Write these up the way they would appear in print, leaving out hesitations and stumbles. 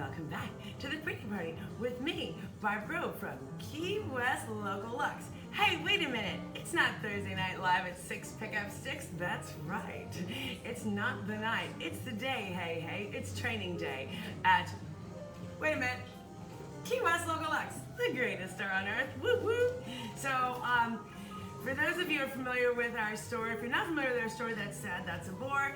welcome back to the Pretty Party with me, Barbara from Key West Local Luxe. Hey, wait a minute, it's not Thursday Night Live at 6 Pickup Sticks, that's right. It's not the night, it's the day, hey, it's training day at, wait a minute, Key West Local Luxe, the greatest store on earth, woo woo. So, for those of you who are familiar with our store, if you're not familiar with our store, that's sad, that's a bore.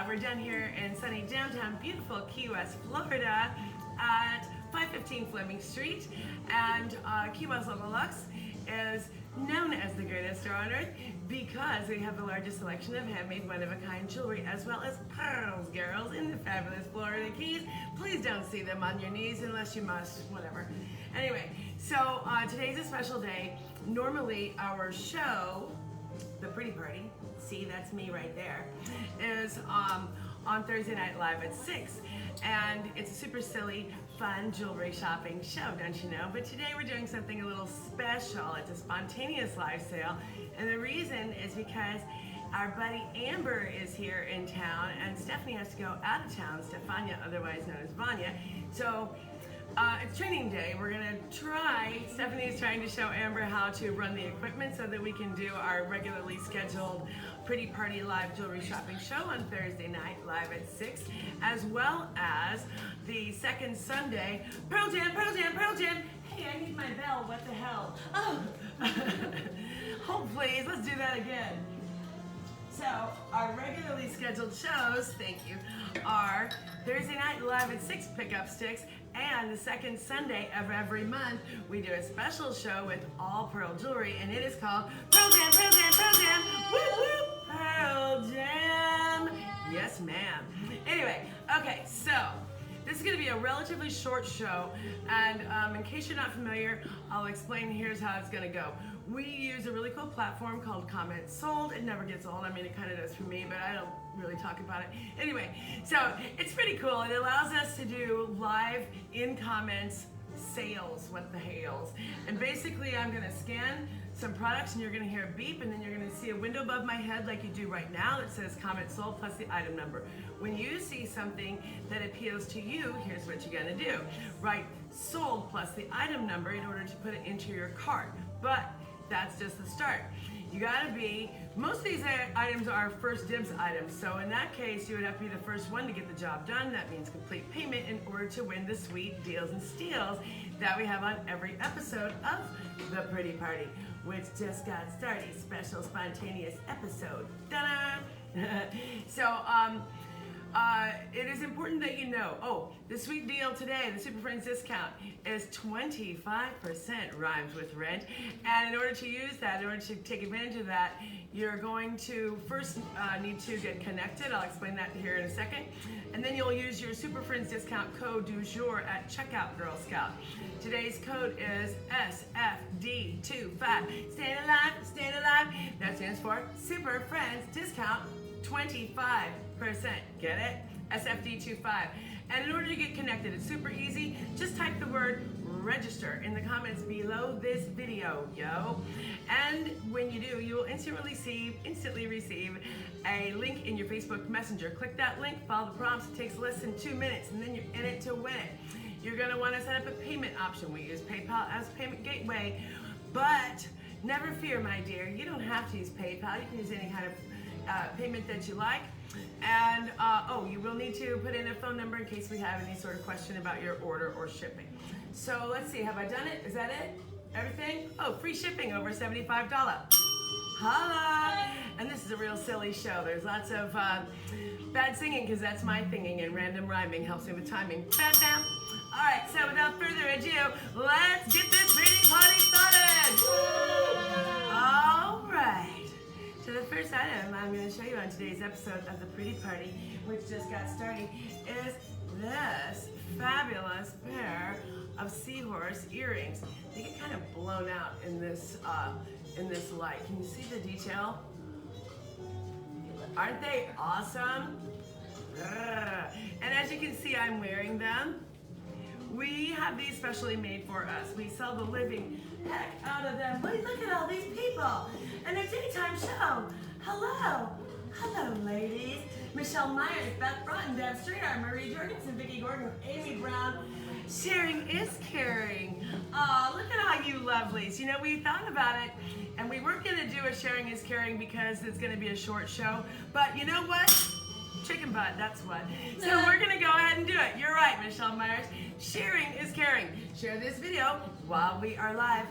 We're down here in sunny downtown, beautiful Key West, Florida at 515 Fleming Street. And Key West Local Luxe is known as the greatest store on earth because we have the largest selection of handmade one-of-a-kind jewelry as well as pearls, girls, in the fabulous Florida Keys. Please don't see them on your knees unless you must, whatever. Anyway, so today's a special day. Normally our show, The Pretty Party, see that's me right there, is on Thursday Night Live at 6. And it's a super silly, fun jewelry shopping show, don't you know? But today we're doing something a little special. It's a spontaneous live sale. And the reason is because our buddy Amber is here in town and Stephanie has to go out of town, Stefania, otherwise known as Vanya. So it's training day. We're gonna try, Stephanie's trying to show Amber how to run the equipment so that we can do our regularly scheduled Pretty Party Live Jewelry Shopping Show on Thursday night, live at 6, as well as the second Sunday, Pearl Jam, Pearl Jam, Pearl Jam. Hey, I need my bell, what the hell? Oh, hold please, let's do that again. So, our regularly scheduled shows, thank you, are Thursday night live at 6 Pickup Sticks, and the second Sunday of every month, we do a special show with all pearl jewelry, and it is called Pearl Jam, Pearl Jam, Pearl Jam, whoop whoop, Pearl Jam. Yes, ma'am. Anyway, okay, so this is going to be a relatively short show, and in case you're not familiar, I'll explain here's how it's going to go. We use a really cool platform called Comment Sold. It never gets old. I mean, it kind of does for me, but I don't really talk about it. Anyway, so it's pretty cool. It allows us to do live in comments sales, what the hails. And basically, I'm going to scan some products, and you're going to hear a beep, and then you're going to see a window above my head like you do right now that says Comment Sold plus the item number. When you see something that appeals to you, here's what you're going to do. Write sold plus the item number in order to put it into your cart. But that's just the start. You gotta be, most of these items are first dibs items, so in that case, you would have to be the first one to get the job done. That means complete payment in order to win the sweet deals and steals that we have on every episode of The Pretty Party, which just got started. Special spontaneous episode. Ta-da! So, it is important that you know, the sweet deal today, the Super Friends discount, is 25% rhymes with rent. And in order to use that, in order to take advantage of that, you're going to first need to get connected. I'll explain that here in a second. And then you'll use your Super Friends discount code du jour at checkout, Girl Scout. Today's code is SFD25. Staying alive, staying alive. That stands for Super Friends discount 25%. Get it? SFD25. And in order to get connected, it's super easy. Just type the word register in the comments below this video, yo. And when you do, you will instantly receive a link in your Facebook Messenger. Click that link, follow the prompts. It takes less than 2 minutes, and then you're in it to win it. You're gonna wanna set up a payment option. We use PayPal as payment gateway, but never fear, my dear. You don't have to use PayPal. You can use any kind of payment that you like. And you will need to put in a phone number in case we have any sort of question about your order or shipping. So let's see, have I done it? Is that it? Everything? Oh, free shipping over $75. Holla! And this is a real silly show. There's lots of bad singing because that's my singing, and random rhyming helps me with timing. Bam, bam. All right, so without further ado, let's get this pretty party started. All right. So the first item I'm going to show you on today's episode of The Pretty Party, which just got started, is this fabulous pair of Seahorse earrings. They get kind of blown out in this light. Can you see the detail? Aren't they awesome? And as you can see, I'm wearing them. We have these specially made for us. We sell the living heck out of them. Look at all these people. And it's anytime show. Hello. Hello, ladies. Michelle Myers, Beth Broughton, Deb Streeter, Marie Jorgensen, Vicki Gordon, Amy Brown. Sharing is caring. Oh, look at all you lovelies. You know, we thought about it, and we weren't going to do a Sharing is Caring because it's going to be a short show. But you know what? Chicken butt, that's what. So we're going to go ahead and do it. You're right, Michelle Myers. Sharing is caring. Share this video while we are live.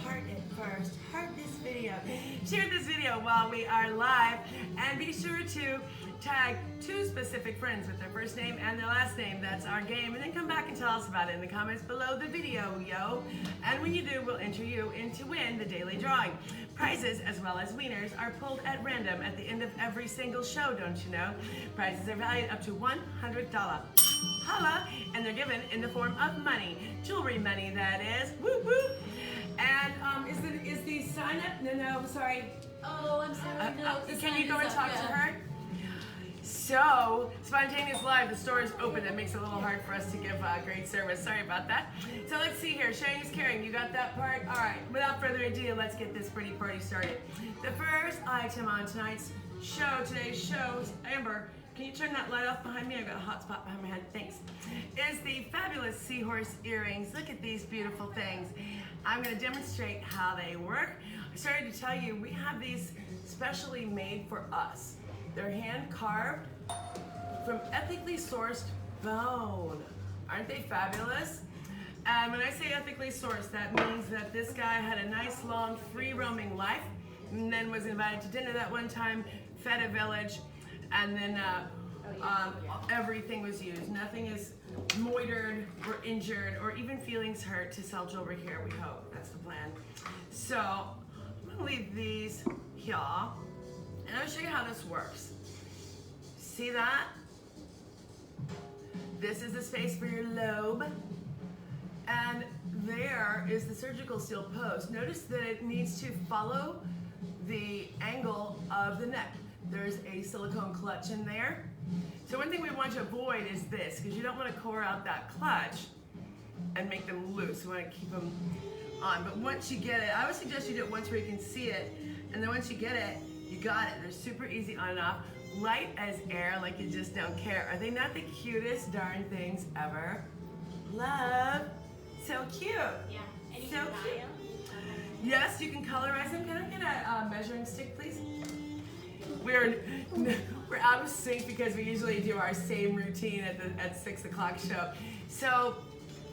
Heart it first. Heart this video. Share this video while we are live. And be sure to tag 2 specific friends with their first name and their last name. That's our game. And then come back and tell us about it in the comments below the video, yo. And when you do, we'll enter you in to win the daily drawing. Prizes, as well as wieners, are pulled at random at the end of every single show, don't you know? Prizes are valued up to $100. Holla! And they're given in the form of money. Jewelry money, that is. Whoop, whoop. And is the sign up? No, I'm sorry. Oh, I'm sorry. No, can you go and talk to her? So, Spontaneous Live, the store is open. That makes it a little hard for us to give great service. Sorry about that. So let's see here. Sharing is caring. You got that part? All right. Without further ado, let's get this pretty party started. The first item on tonight's show, today's show, Amber, can you turn that light off behind me? I've got a hot spot behind my head. Thanks. Is the fabulous Seahorse Earrings. Look at these beautiful things. I'm going to demonstrate how they work. I started to tell you, we have these specially made for us. They're hand carved from ethically sourced bone. Aren't they fabulous? And when I say ethically sourced, that means that this guy had a nice, long, free roaming life, and then was invited to dinner that one time, fed a village, and then everything was used. Nothing is moitered or injured or even feelings hurt to sell jewelry here, we hope. That's the plan. So I'm gonna leave these here, and I'll show you how this works. See that? This is the space for your lobe. And there is the surgical steel post. Notice that it needs to follow the angle of the neck. There's a silicone clutch in there. So one thing we want to avoid is this, because you don't want to core out that clutch and make them loose. You want to keep them on. But once you get it, I would suggest you do it once where you can see it. And then once you get it, you got it. They're super easy on and off. Light as air, like you just don't care. Are they not the cutest darn things ever? Love. So cute. Yeah. And so cute. Yes, you can colorize them. Can I get a measuring stick, please? We're out of sync because we usually do our same routine at 6 o'clock show. So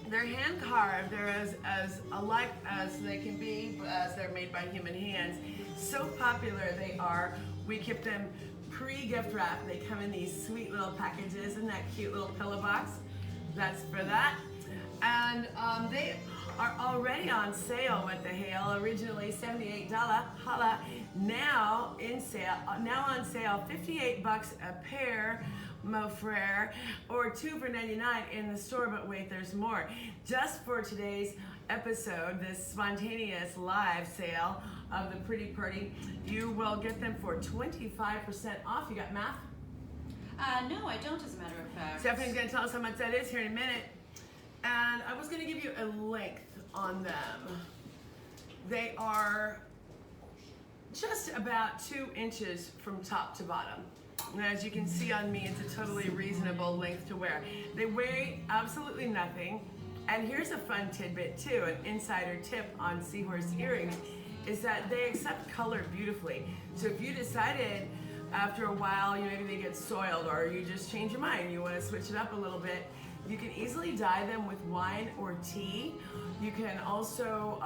they're hand carved. They're as alike as they can be, as they're made by human hands. So popular they are. We keep them pre-gift wrap. They come in these sweet little packages in that cute little pillow box. That's for that. And they are already on sale with the hail. Originally $78, holla. Now in sale, now on sale, $58 a pair, mon frere, or 2 for $99 in the store. But wait, there's more. Just for today's episode, this spontaneous live sale of the Pretty Party, you will get them for 25% off. You got math? No, I don't, as a matter of fact. Stephanie's going to tell us how much that is here in a minute. And I was going to give you a length on them. They are just about 2 inches from top to bottom. And as you can see on me, it's a totally reasonable length to wear. They weigh absolutely nothing. And here's a fun tidbit too, an insider tip on Seahorse Earrings, is that they accept color beautifully. So if you decided after a while, maybe they get soiled, or you just change your mind, you want to switch it up a little bit, you can easily dye them with wine or tea. You can also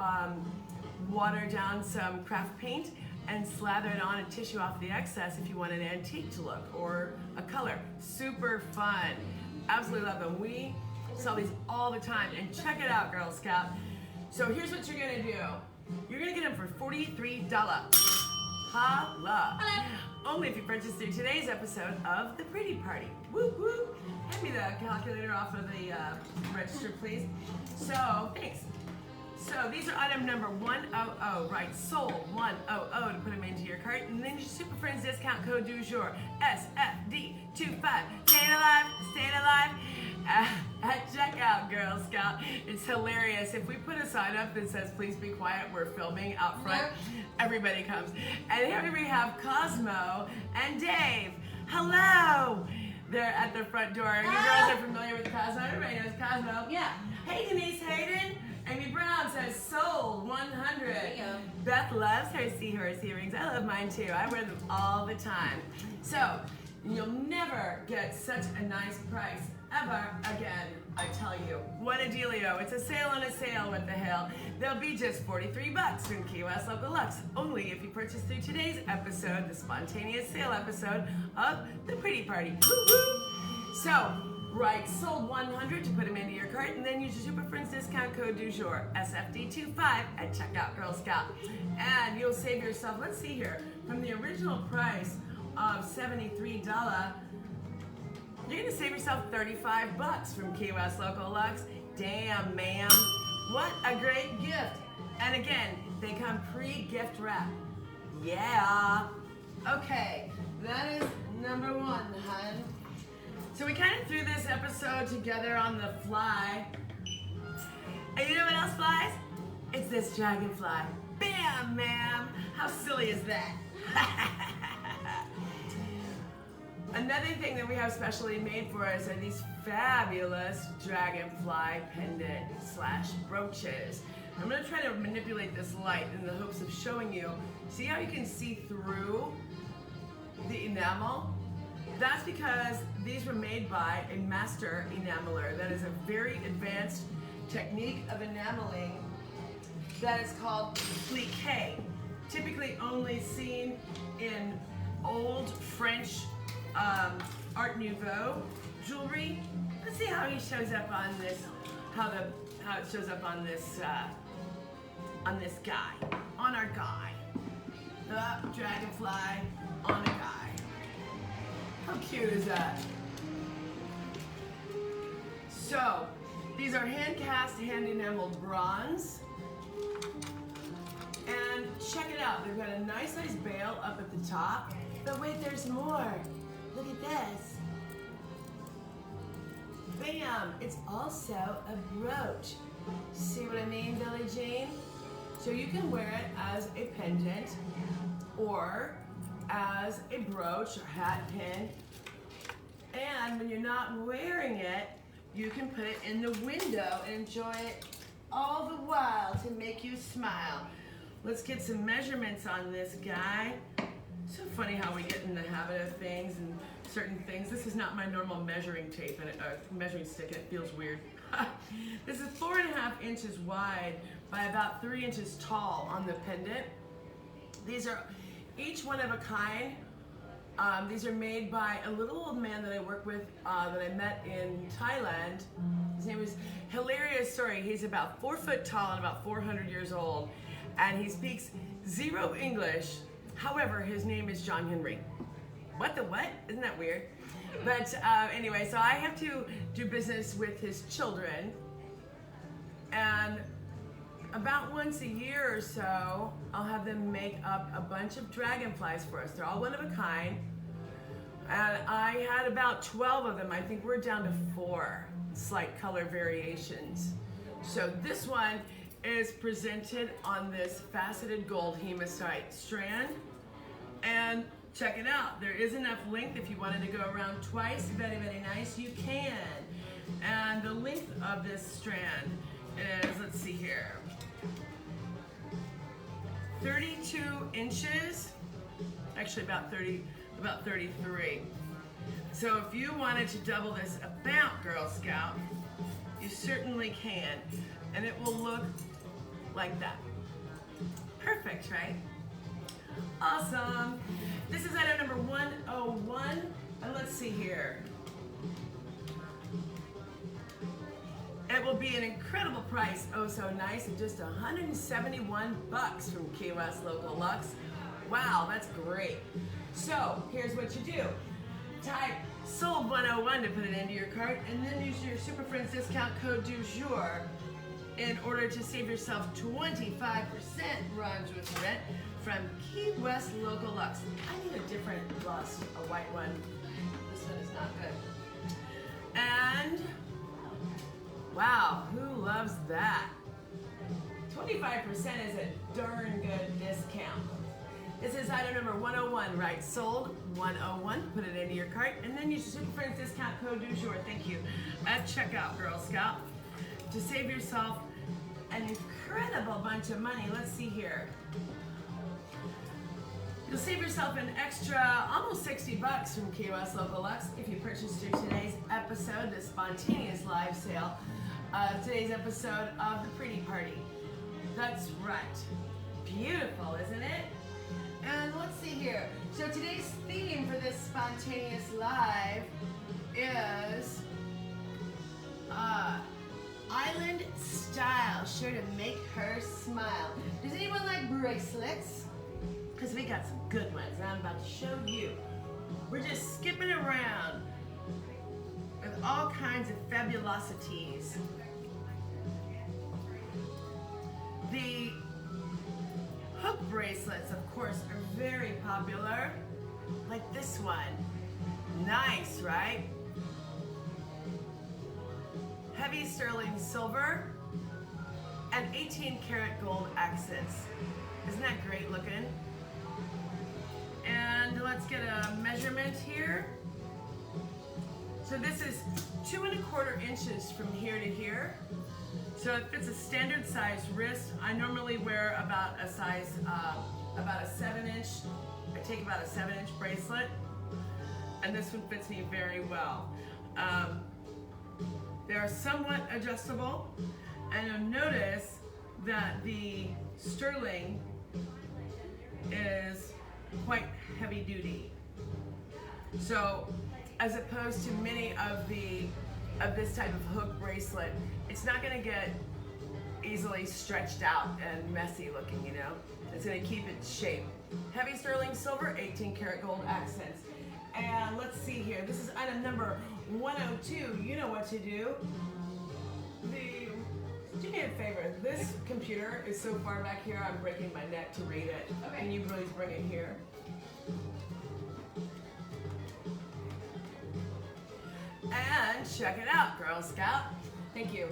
water down some craft paint and slather it on and tissue off the excess if you want an antique to look or a color. Super fun. Absolutely love them. We sell these all the time, and check it out, Girl Scout. So here's what you're gonna do. You're gonna get them for $43. Holla. Hello. Only if you purchase through today's episode of The Pretty Party. Whoop whoop. Hand me the calculator off of the register, please. So, thanks. So these are item number 100, right? Sold 100 to put them into your cart, and then your Super Friends discount code du jour, SFD25. Staying alive, staying alive. At checkout, Girl Scout. It's hilarious. If we put a sign up that says, please be quiet, we're filming out front, everybody comes. And here we have Cosmo and Dave. Hello! They're at the front door. You girls are familiar with Cosmo. Everybody knows Cosmo. Yeah. Hey, Denise Hayden. Amy Brown says sold 100. There you go. Beth loves her Seahorse earrings. I love mine too. I wear them all the time. So, you'll never get such a nice price ever again, I tell you. What a dealio. It's a sale on a sale, what the hell. They'll be just 43 bucks from Key West Local Luxe, only if you purchase through today's episode, the spontaneous sale episode of The Pretty Party. Woo-hoo! So, write sold 100 to put them into your cart, and then use your Super Friends discount code du jour, SFD25 at checkout, Girl Scout. And you'll save yourself, let's see here, from the original price of $73, you're gonna save yourself 35 bucks from Key West Local Luxe. Damn, ma'am. What a great gift. And again, they come pre-gift wrap. Yeah. Okay, that is number one, hun. So we kind of threw this episode together on the fly. And you know what else flies? It's this Dragonfly. Bam, ma'am. How silly is that? Another thing that we have specially made for us are these fabulous Dragonfly pendant / brooches. I'm going to try to manipulate this light in the hopes of showing you. See how you can see through the enamel? That's because these were made by a master enameler. That is a very advanced technique of enameling that is called appliqué. Typically only seen in old French Art Nouveau jewelry. Let's see how he shows up on this, how it shows up on this guy, on our guy. The Dragonfly on a guy. How cute is that? So, these are hand cast, hand enameled bronze. And check it out, they've got a nice bail up at the top. But wait, there's more. Look at this. Bam! It's also a brooch. See what I mean, Billie Jean? So you can wear it as a pendant or as a brooch or hat pin. And when you're not wearing it, you can put it in the window and enjoy it all the while to make you smile. Let's get some measurements on this guy. So funny how we get in the habit of things and certain things. This is not my normal measuring tape and measuring stick, and it feels weird. This is 4.5 inches wide by about 3 inches tall on the pendant. These are each one of a kind. These are made by a little old man that I work with that I met in Thailand. His name is, hilarious story, he's about 4 foot tall and about 400 years old, and he speaks zero English. However, his name is John Henry. What the what? Isn't that weird? But anyway, so I have to do business with his children, and about once a year or so, I'll have them make up a bunch of dragonflies for us. They're all one of a kind, and I had about 12 of them. I think we're down to 4 slight color variations. So this one is presented on this faceted gold hematite strand, and check it out. There is enough length if you wanted to go around twice. Very, very nice. You can. And the length of this strand is, let's see here, 32 inches. Actually, about 33. So if you wanted to double this about, Girl Scout, you certainly can. And it will look like that. Perfect, right? Awesome. This is item number 101. And let's see here. It will be an incredible price, oh so nice, at just 171 bucks from Key West Local Luxe. Wow, that's great. So here's what you do. Type sold 101 to put it into your cart, and then use your Super Friends discount code du jour in order to save yourself 25% runs with rent from Key West Local Luxe. I need a different gloss, a white one. This one is not good. And wow, who loves that? 25% is a darn good discount. This is item number 101, right? Sold 101. Put it into your cart, and then use your Super Friends discount code du jour. Thank you. At checkout, Girl Scout, to save yourself an incredible bunch of money. Let's see here. You'll save yourself an extra almost 60 bucks from Key West Local Luxe if you purchase through today's episode, the spontaneous live sale, today's episode of the Pretty Party. That's right. Beautiful, isn't it? And let's see here. So today's theme for this spontaneous live is island style, sure to make her smile. Does anyone like bracelets? Because we got some good ones, and I'm about to show you. We're just skipping around with all kinds of fabulosities. The hook bracelets, of course, are very popular, like this one. Nice, right? Heavy sterling silver and 18 karat gold accents. Isn't that great looking? And let's get a measurement here. So this is 2 1/4 inches from here to here. So it fits a standard size wrist. I normally wear about a size, about a 7-inch. I take about a 7-inch bracelet, and this one fits me very well. They're somewhat adjustable, and you'll notice that the sterling is quite heavy duty. So as opposed to many of this type of hook bracelet, it's not going to get easily stretched out and messy looking, you know. It's going to keep its shape. Heavy sterling silver, 18 karat gold accents. And let's see here. This is item number 102. You know what to do. Do me a favor. This computer is so far back here, I'm breaking my neck to read it. Okay. Can you please bring it here? And check it out, Girl Scout. Thank you.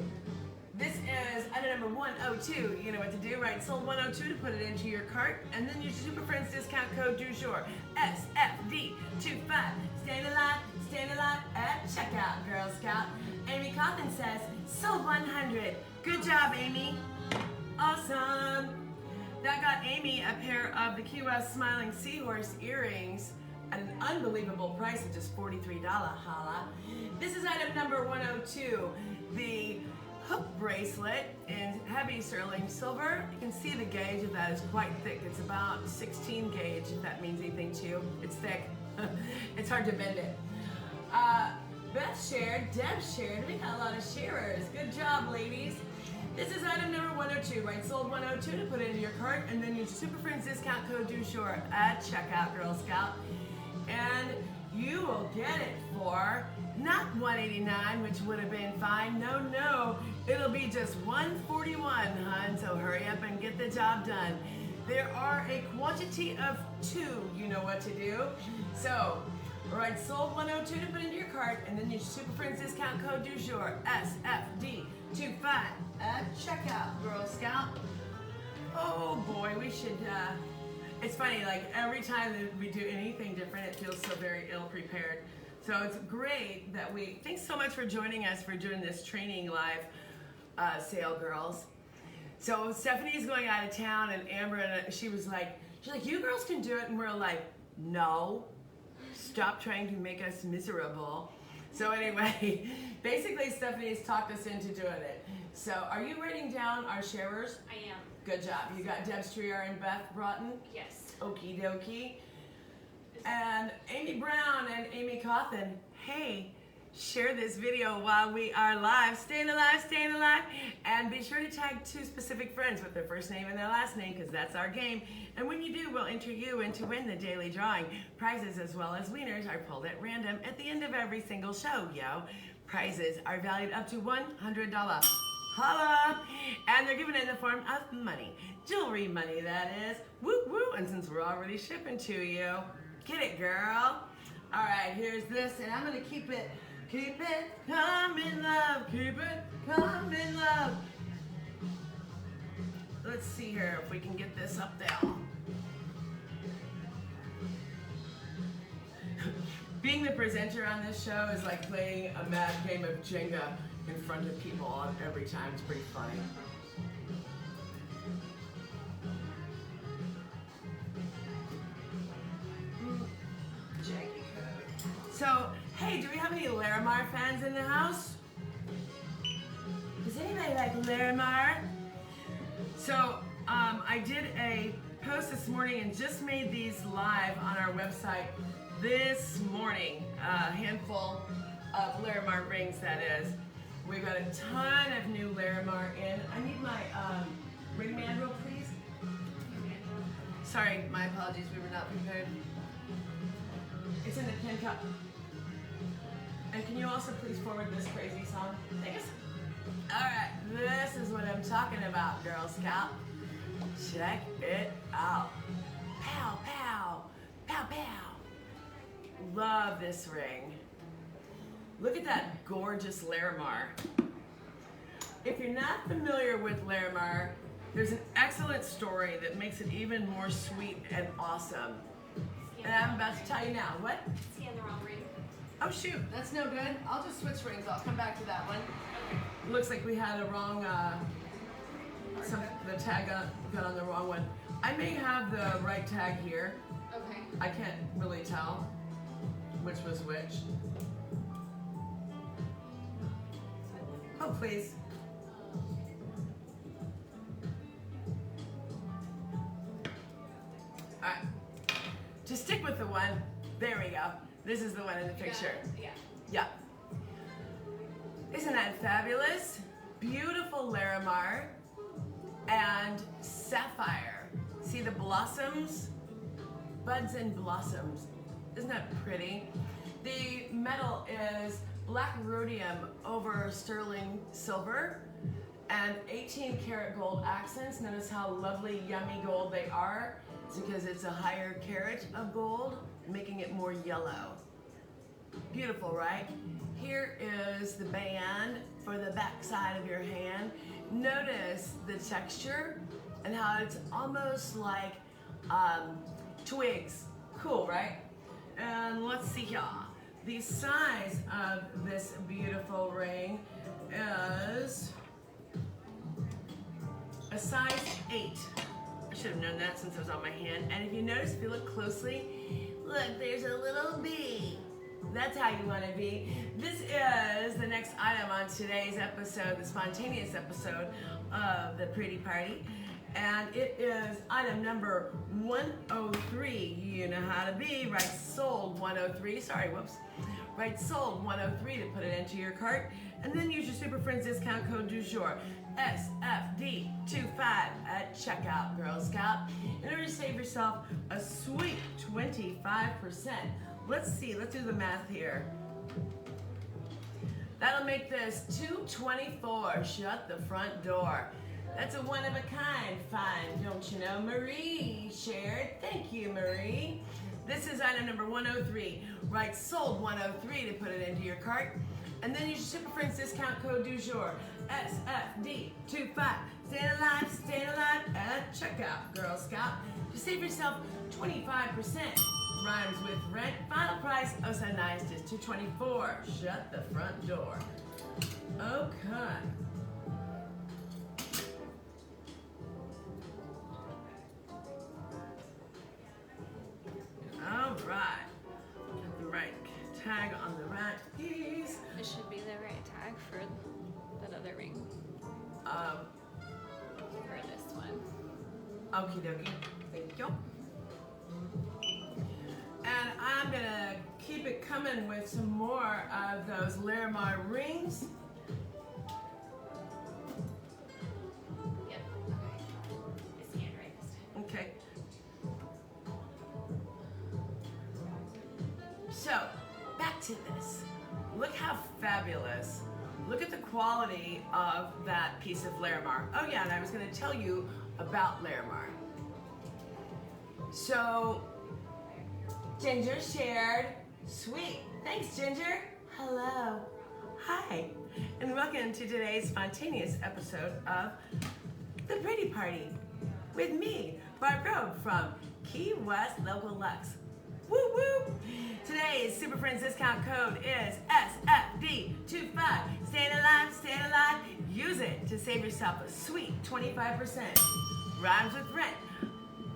This is item number 102. You know what to do, right? Sold 102 to put it into your cart, and then use your Super Friends discount code du jour, SFD25. Stand alive at checkout, Girl Scout. Amy Coffin says, sold 100. Good job, Amy. Awesome. That got Amy a pair of the Key West Smiling Seahorse Earrings at an unbelievable price of just $43. Holla. This is item number 102, the hook bracelet in heavy sterling silver. You can see the gauge of that is quite thick. It's about 16 gauge, if that means anything to you. It's thick. It's hard to bend it. Beth shared, Deb shared. We got a lot of sharers. Good job, ladies. This is item number 102, right? Sold 102 to put it into your cart, and then use Super Friends discount code du jour at checkout, Girl Scout. And you will get it for not $189, which would have been fine. No, it'll be just $141, hun. So hurry up and get the job done. There are a quantity of 2. You know what to do. So, all right, sold 102 to put into your cart, and then use Super Friends discount code du jour, SFD25 at checkout, Girl Scout. Oh boy, we should. It's funny, like every time that we do anything different, it feels so very ill prepared. So it's great that thanks so much for joining us for doing this training live sale, girls. So Stephanie's going out of town, and Amber, she's like, you girls can do it, and we're like, no, stop trying to make us miserable. So anyway, basically Stephanie's talked us into doing it. So are you writing down our sharers? I am. Good job. You got Deb Strier and Beth Broughton? Yes. Okie dokie. And Amy Brown and Amy Coffin, hey, share this video while we are live. Staying alive. And be sure to tag 2 specific friends with their first name and their last name, because that's our game. And when you do, we'll enter you in to win the daily drawing. Prizes as well as winners are pulled at random at the end of every single show, yo. Prizes are valued up to $100. Holla! And they're given in the form of money. Jewelry money, that is. Woo woo! And since we're already shipping to you, get it, girl. All right, here's this, and I'm gonna keep it coming, love. Keep it coming, love. Let's see here if we can get this up there. Being the presenter on this show is like playing a mad game of Jenga in front of people every time. It's pretty funny. So, hey, do we have any Larimar fans in the house? Does anybody like Larimar? So, I did a post this morning and just made these live on our website this morning. A handful of Larimar rings, that is. We've got a ton of new Larimar in. I need my ring mandrel, please. Sorry, my apologies, we were not prepared. It's in the pin cup. And can you also please forward this crazy song? Thanks. Alright, this is what I'm talking about, Girl Scout. Check it out. Pow, pow, pow, pow. Love this ring. Look at that gorgeous Larimar. If you're not familiar with Larimar, there's an excellent story that makes it even more sweet and awesome. And I'm about to tell you now. What? Scan the wrong ring. Oh shoot, that's no good. I'll just switch rings. I'll come back to that one. Looks like we had a wrong, the tag got on the wrong one. I may have the right tag here. Okay. I can't really tell which was which. Oh, please. All right. To stick with the one, there we go. This is the one in the picture. Yeah. Yeah. Isn't that fabulous? Beautiful Larimar and sapphire. See the blossoms? Buds and blossoms. Isn't that pretty? The metal is black rhodium over sterling silver and 18 karat gold accents. Notice how lovely, yummy gold they are. It's because it's a higher carat of gold, making it more yellow. Beautiful, right? Here is the band for the back side of your hand. Notice the texture and how it's almost like twigs. Cool, right? And let's see here. The size of this beautiful ring is a size 8. I should have known that since it was on my hand. And if you notice, if you look closely, look, there's a little bee. That's how you want to be. This is the next item on today's episode, the spontaneous episode of the Pretty Party. And it is item number 103. You know how to be. Right, sold 103. Sorry, whoops. Right, sold 103 to put it into your cart. And then use your Super Friends discount code du jour, SFD25 at checkout, Girl Scout, in order to save yourself a sweet 25%. Let's see, let's do the math here. That'll make this $224. Shut the front door. That's a one of a kind find, don't you know? Marie shared. Thank you, Marie. This is item number 103. Right, sold 103 to put it into your cart. And then use your Super Friends discount code du jour, SFD25. Staying alive at checkout, Girl Scout. To save yourself 25%. Rhymes with rent. Final price, oh so nice, just $224. Shut the front door. Okay. All right. Get the right tag on the right piece. It should be the right tag for that other ring. For this one. Okie dokie. Thank you. And I'm gonna keep it coming with some more of those Larimar rings. Yep. Okay. I scanned right this time. Okay. So, back to this. Look how fabulous. Look at the quality of that piece of Larimar. Oh yeah, and I was gonna tell you about Larimar. So, Ginger shared. Sweet. Thanks, Ginger. Hello. Hi. And welcome to today's spontaneous episode of The Pretty Party with me, Barbara from Key West Local Luxe. Woo woo. Today's Super Friends discount code is SFD25. Staying alive, staying alive. Use it to save yourself a sweet 25%. Rhymes with rent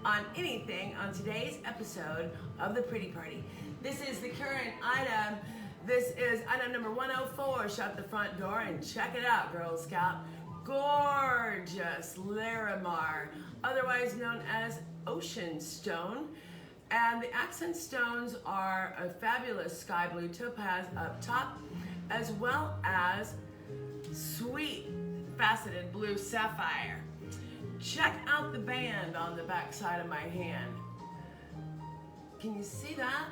on anything on today's episode of The Pretty Party. This is the current item. This is item number 104. Shut the front door and check it out, Girl Scout. Gorgeous Larimar, otherwise known as ocean stone. And the accent stones are a fabulous sky blue topaz up top, as well as sweet faceted blue sapphire. Check out the band on the back side of my hand. Can you see that?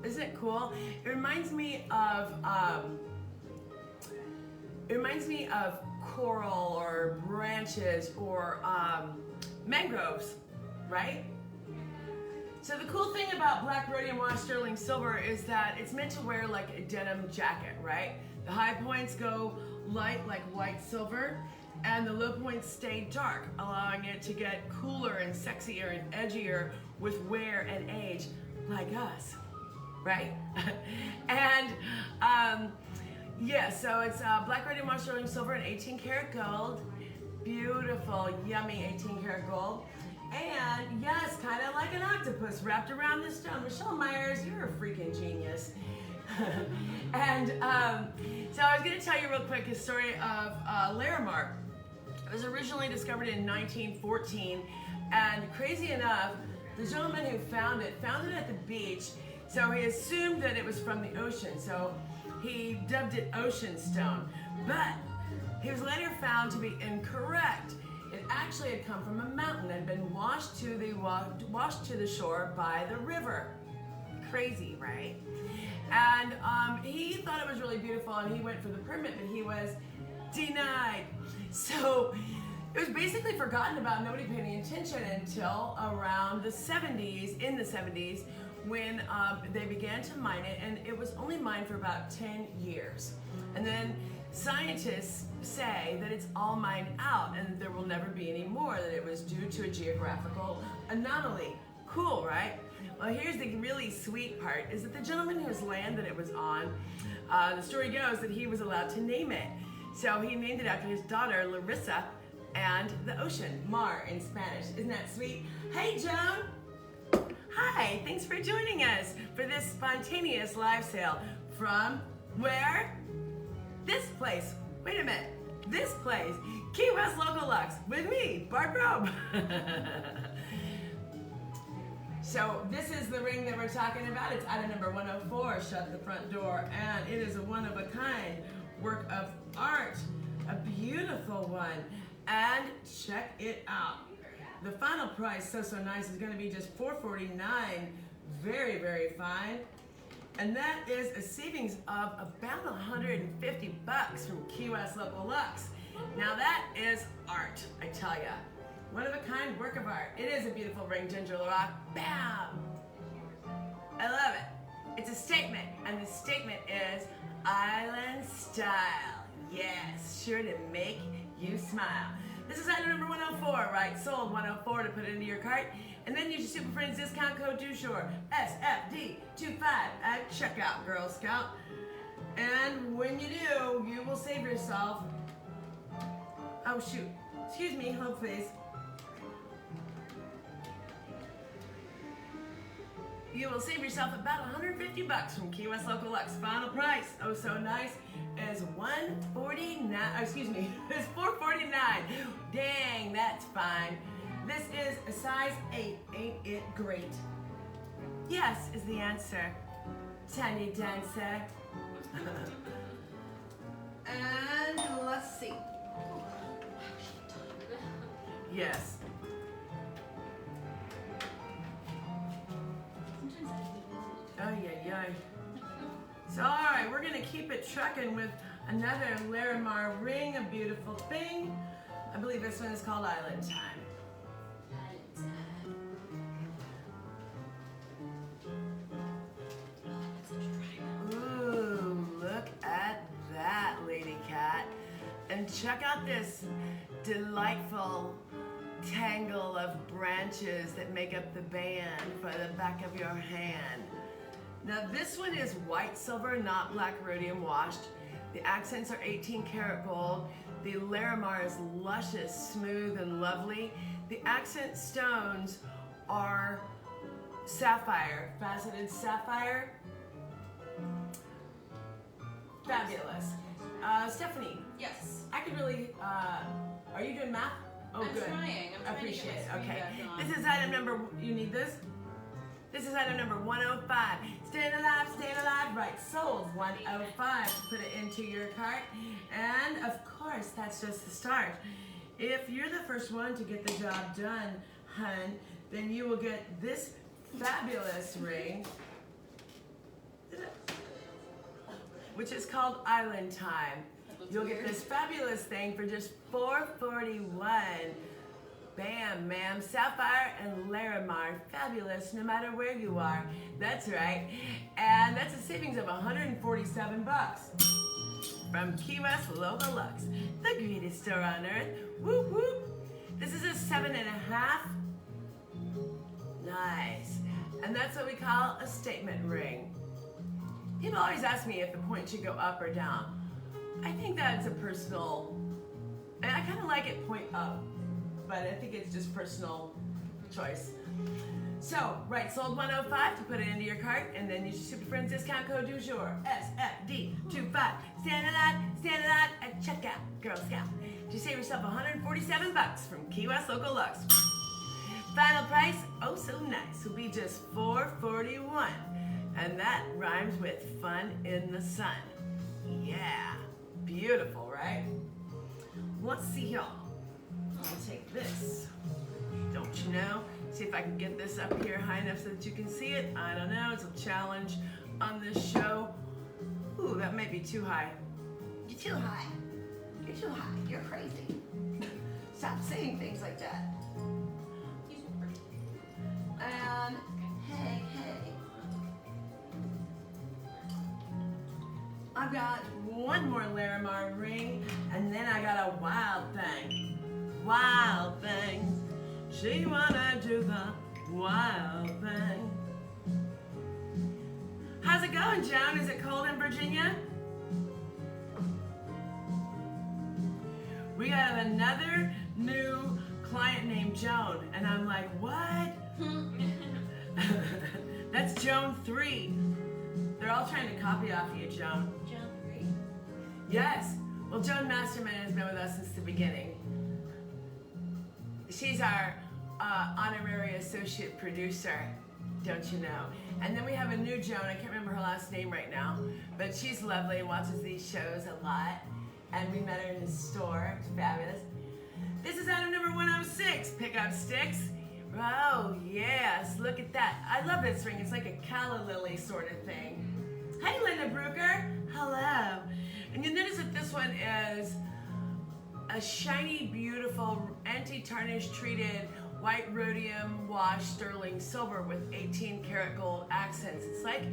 Isn't it cool? It reminds me of coral or branches or mangroves, right? So the cool thing about black rhodium washed sterling silver is that it's meant to wear like a denim jacket, right? The high points go light like white silver, and the low points stay dark, allowing it to get cooler and sexier and edgier with wear and age, like us, right? And yeah, so it's black rhodium washed sterling silver and 18 karat gold. Beautiful, yummy 18 karat gold. And yes, kind of like an octopus wrapped around the stone. Michelle Myers, you're a freaking genius. And so I was going to tell you real quick a story of Larimar. It was originally discovered in 1914, and crazy enough, the gentleman who found it at the beach, so he assumed that it was from the ocean, so he dubbed it ocean stone. But he was later found to be incorrect. It actually had come from a mountain and been washed to the shore by the river. Crazy, right? And he thought it was really beautiful, and he went for the permit, but he was denied. So it was basically forgotten about. Nobody paid any attention until around the 70s, when they began to mine it, and it was only mined for about 10 years. And then scientists say that it's all mined out and there will never be any more, that it was due to a geographical anomaly. Cool, right? Well, here's the really sweet part, is that the gentleman whose land that it was on, the story goes that he was allowed to name it. So he named it after his daughter, Larissa, and the ocean, mar in Spanish. Isn't that sweet? Hey, Joan. Hi, thanks for joining us for this spontaneous live sale from where? This place. Wait a minute. This place. Key West Local Luxe with me, Barb Robe. So this is the ring that we're talking about. It's item number 104, Shut the Front Door, and it is a one-of-a-kind work of art, a beautiful one, and check it out. The final price, so nice, is going to be just $449. Very, very fine. And that is a savings of about $150 from Key West Local Luxe. Now that is art, I tell ya. One of a kind work of art. It is a beautiful ring, Ginger Rock. Bam! I love it. It's a statement, and the statement is island style. Yes, sure to make you smile. This is item number 104, right? Sold 104 to put it into your cart. And then use your Super Friends discount code DUJOUR, SFD25 at checkout, Girl Scout. And when you do, you will save yourself, oh shoot, excuse me, hold please. You will save yourself about $150 from Key West Local Luxe. Final price, oh so nice, is $149, excuse me, it's $449. Dang, that's fine. This is a size 8, ain't it great? Yes is the answer, Tiny Dancer. And let's see. Yes. Oh yeah. So all right, we're gonna keep it trucking with another Larimar ring, a beautiful thing. I believe this one is called Island Time. Ooh, look at that, Lady Cat. And check out this delightful tangle of branches that make up the band for the back of your hand. Now this one is white silver, not black rhodium washed. The accents are 18 karat gold. The Larimar is luscious, smooth, and lovely. The accent stones are sapphire, faceted sapphire. Fabulous. Stephanie, Yes. I could really, are you doing math? Oh, I'm good. trying. I'm Appreciate trying it. to get my Okay. screen back on. This is item number, you need this? This is item number 105. Staying alive, right, sold 105. Put it into your cart. And of course, that's just the start. If you're the first one to get the job done, hun, then you will get this fabulous ring, which is called Island Time. You'll get this fabulous thing for just $441. Bam, ma'am. Sapphire and Larimar. Fabulous no matter where you are. That's right. And that's a savings of 147 bucks. From Key West Local Luxe, the greatest store on earth. Whoop, whoop. This is a 7.5. Nice. And that's what we call a statement ring. People always ask me if the point should go up or down. I think that's a personal, and I kind of like it point up, but I think it's just personal choice. So, right, sold 105 to put it into your cart, and then use your Super Friends discount code du jour, SFD25. Stand alive at checkout, Girl Scout. To save yourself 147 bucks from Key West Local Luxe. Final price, oh so nice, will be just $441. And that rhymes with fun in the sun. Yeah, beautiful, right? Let's see y'all. I'll take this. Don't you know? See if I can get this up here high enough so that you can see it. I don't know, it's a challenge on this show. Ooh, that may be too high. You're too high. You're too high. You're crazy. Stop saying things like that. And hey. I've got one more Larimar ring, and then I got a wild thing. Wild thing. She wanna do the wild thing. How's it going, Joan? Is it cold in Virginia? We have another new client named Joan, and I'm like, what? That's Joan 3. They're all trying to copy off you, Joan. Joan 3? Yes. Well, Joan Masterman has been with us since the beginning. She's our honorary associate producer, don't you know? And then we have a new Joan. I can't remember her last name right now, but she's lovely and watches these shows a lot. And we met her in the store. It's fabulous. This is item number 106. Pick up sticks. Oh, yes. Look at that. I love this ring. It's like a calla lily sort of thing. Hi, Linda Brucker. Hello. And you notice that this one is a shiny, beautiful, anti-tarnish treated white rhodium wash sterling silver with 18 karat gold accents. It's like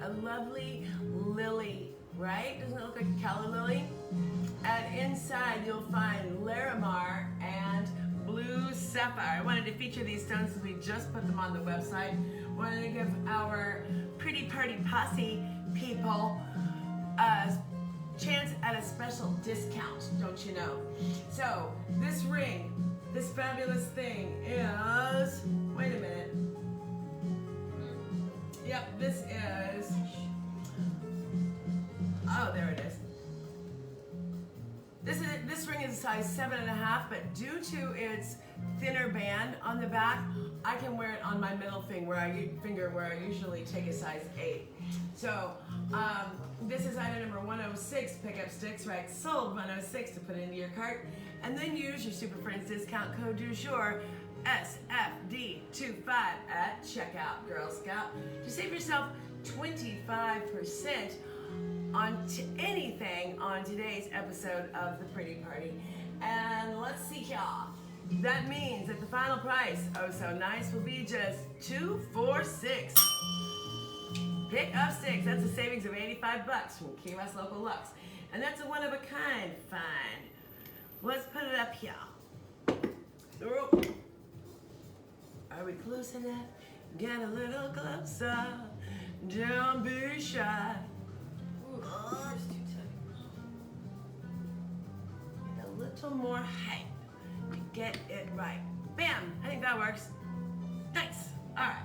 a lovely lily, right? Doesn't it look like a calla lily? And inside you'll find Larimar and blue sapphire. I wanted to feature these stones since we just put them on the website. Wanted to give our Pretty Party Posse people a chance at a special discount, don't you know? So this ring, this fabulous thing is, wait a minute. Yep, this is, oh, there it is. This ring is a size 7.5, but due to its thinner band on the back, I can wear it on my middle finger where I usually take a size 8. So this is item number 106. Pick up sticks, right? Sold 106 to put into your cart, and then use your Super Friends discount code du jour, SFD25 at checkout, Girl Scout, to save yourself 25% on anything on today's episode of The Pretty Party. And let's see y'all. That means that the final price, oh so nice, will be just $246. Pick up sticks. That's a savings of 85 bucks from Key West Local Luxe. And that's a one-of-a-kind find. Let's put it up here. Are we close enough? Get a little closer. Don't be shy. Ooh, yours too tight. Get a little more height to get it right. Bam! I think that works. Nice. All right.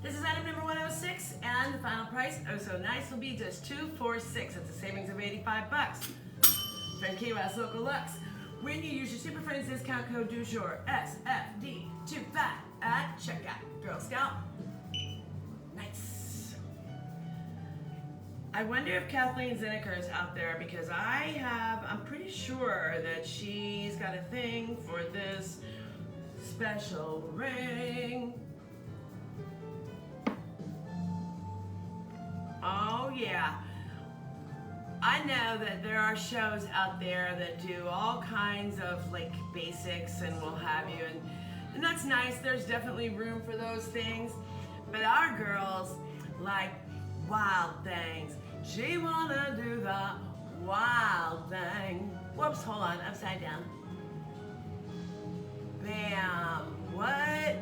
This is item number 106, and the final price, oh so nice, will be just $246. That's a savings of 85 bucks. From Key West Local Luxe. When you use your Super Friends discount code DUJOUR, SFD25 at checkout. Girl Scout. Nice. I wonder if Kathleen Zinneker is out there, because I'm pretty sure that she's got a thing for this special ring. Oh yeah. I know that there are shows out there that do all kinds of like basics and what have you, and that's nice. There's definitely room for those things, but our girls like wild things. She wanna do the wild thing. Whoops, hold on, upside down. Bam, what?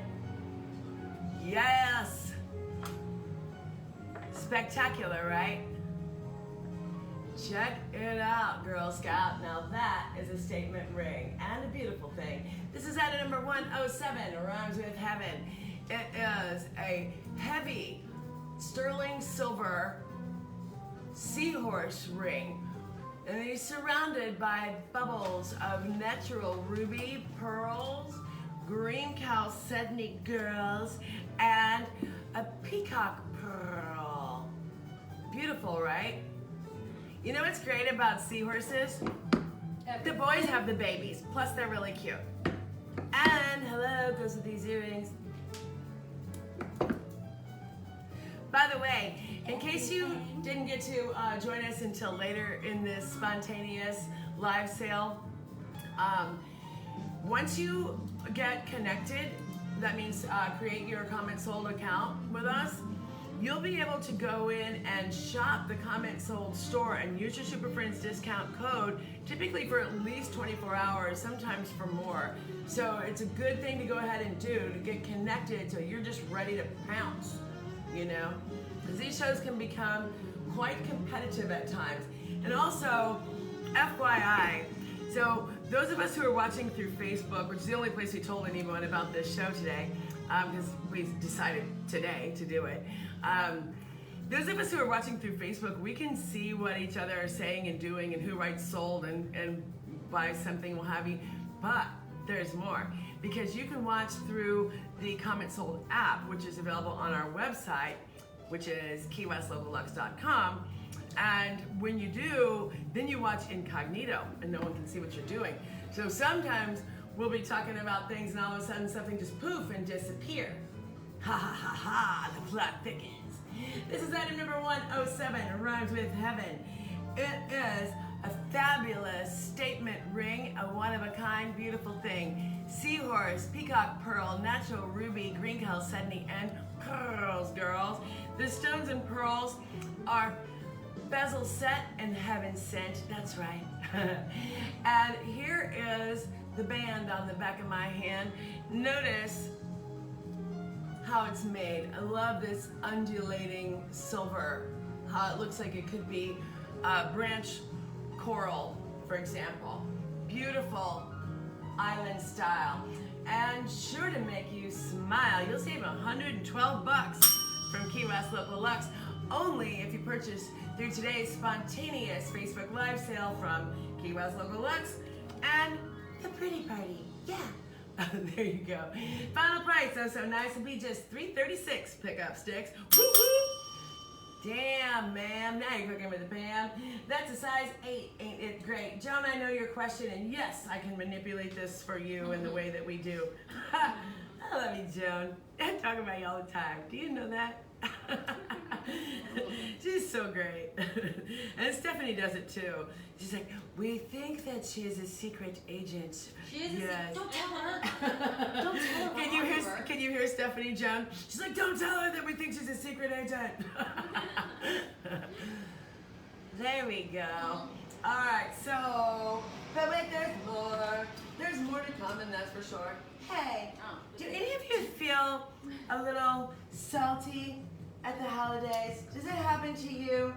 Yes. Spectacular, right? Check it out, Girl Scout. Now that is a statement ring and a beautiful thing. This is item number 107, rhymes with heaven. It is a heavy sterling silver seahorse ring. And he's surrounded by bubbles of natural ruby, pearls, green chalcedony girls, and a peacock pearl. Beautiful, right? You know what's great about seahorses? The boys have the babies, plus they're really cute. And hello goes with these earrings. By the way, in case you didn't get to join us until later in this spontaneous live sale, once you get connected, that means create your Comment Sold account with us, you'll be able to go in and shop the Comment Sold store and use your Super Friends discount code, typically for at least 24 hours, sometimes for more. So it's a good thing to go ahead and do to get connected so you're just ready to pounce, you know? Because these shows can become quite competitive at times. And also, FYI, so those of us who are watching through Facebook, which is the only place we told anyone about this show today, because we decided today to do it. Those of us who are watching through Facebook, we can see what each other are saying and doing and who writes sold and buys something, what have you. But there's more, because you can watch through the Comment Sold app, which is available on our website, which is keywestlocalluxe.com. And when you do, then you watch incognito and no one can see what you're doing. So sometimes we'll be talking about things and all of a sudden something just poof and disappear. Ha ha ha ha, the plot thickens. This is item number 107, rhymes with heaven. It is a fabulous statement ring, a one-of-a-kind, beautiful thing. Seahorse, peacock pearl, natural ruby, green chalcedony, and pearls, girls. The stones and pearls are bezel set and heaven sent, that's right. And here is the band on the back of my hand. Notice how it's made. I love this undulating silver, how it looks like it could be branch coral, for example. Beautiful island style, and sure to make you smile. You'll save 112 bucks from Key West Local Luxe, only if you purchase through today's spontaneous Facebook Live sale from Key West Local Luxe and the Pretty Party. Yeah. There you go. Final price, oh so nice, will be just $336 pickup sticks. Woo-hoo! Damn, ma'am, now you're cooking with a pan. That's a size 8, ain't it great? Joan, I know your question, and yes, I can manipulate this for you in the way that we do. I love you, Joan. I talk about you all the time. Do you know that? She's so great. And Stephanie does it too. She's like, we think that she is a secret agent. She is yes. Don't tell her. Don't tell her. Can you hear Stephanie, Joan? She's like, don't tell her that we think she's a secret agent. There we go. All right, so, but wait, there's more. There's more to come, and that's for sure. Hey, do any of you feel a little salty at the holidays? Does it happen to you?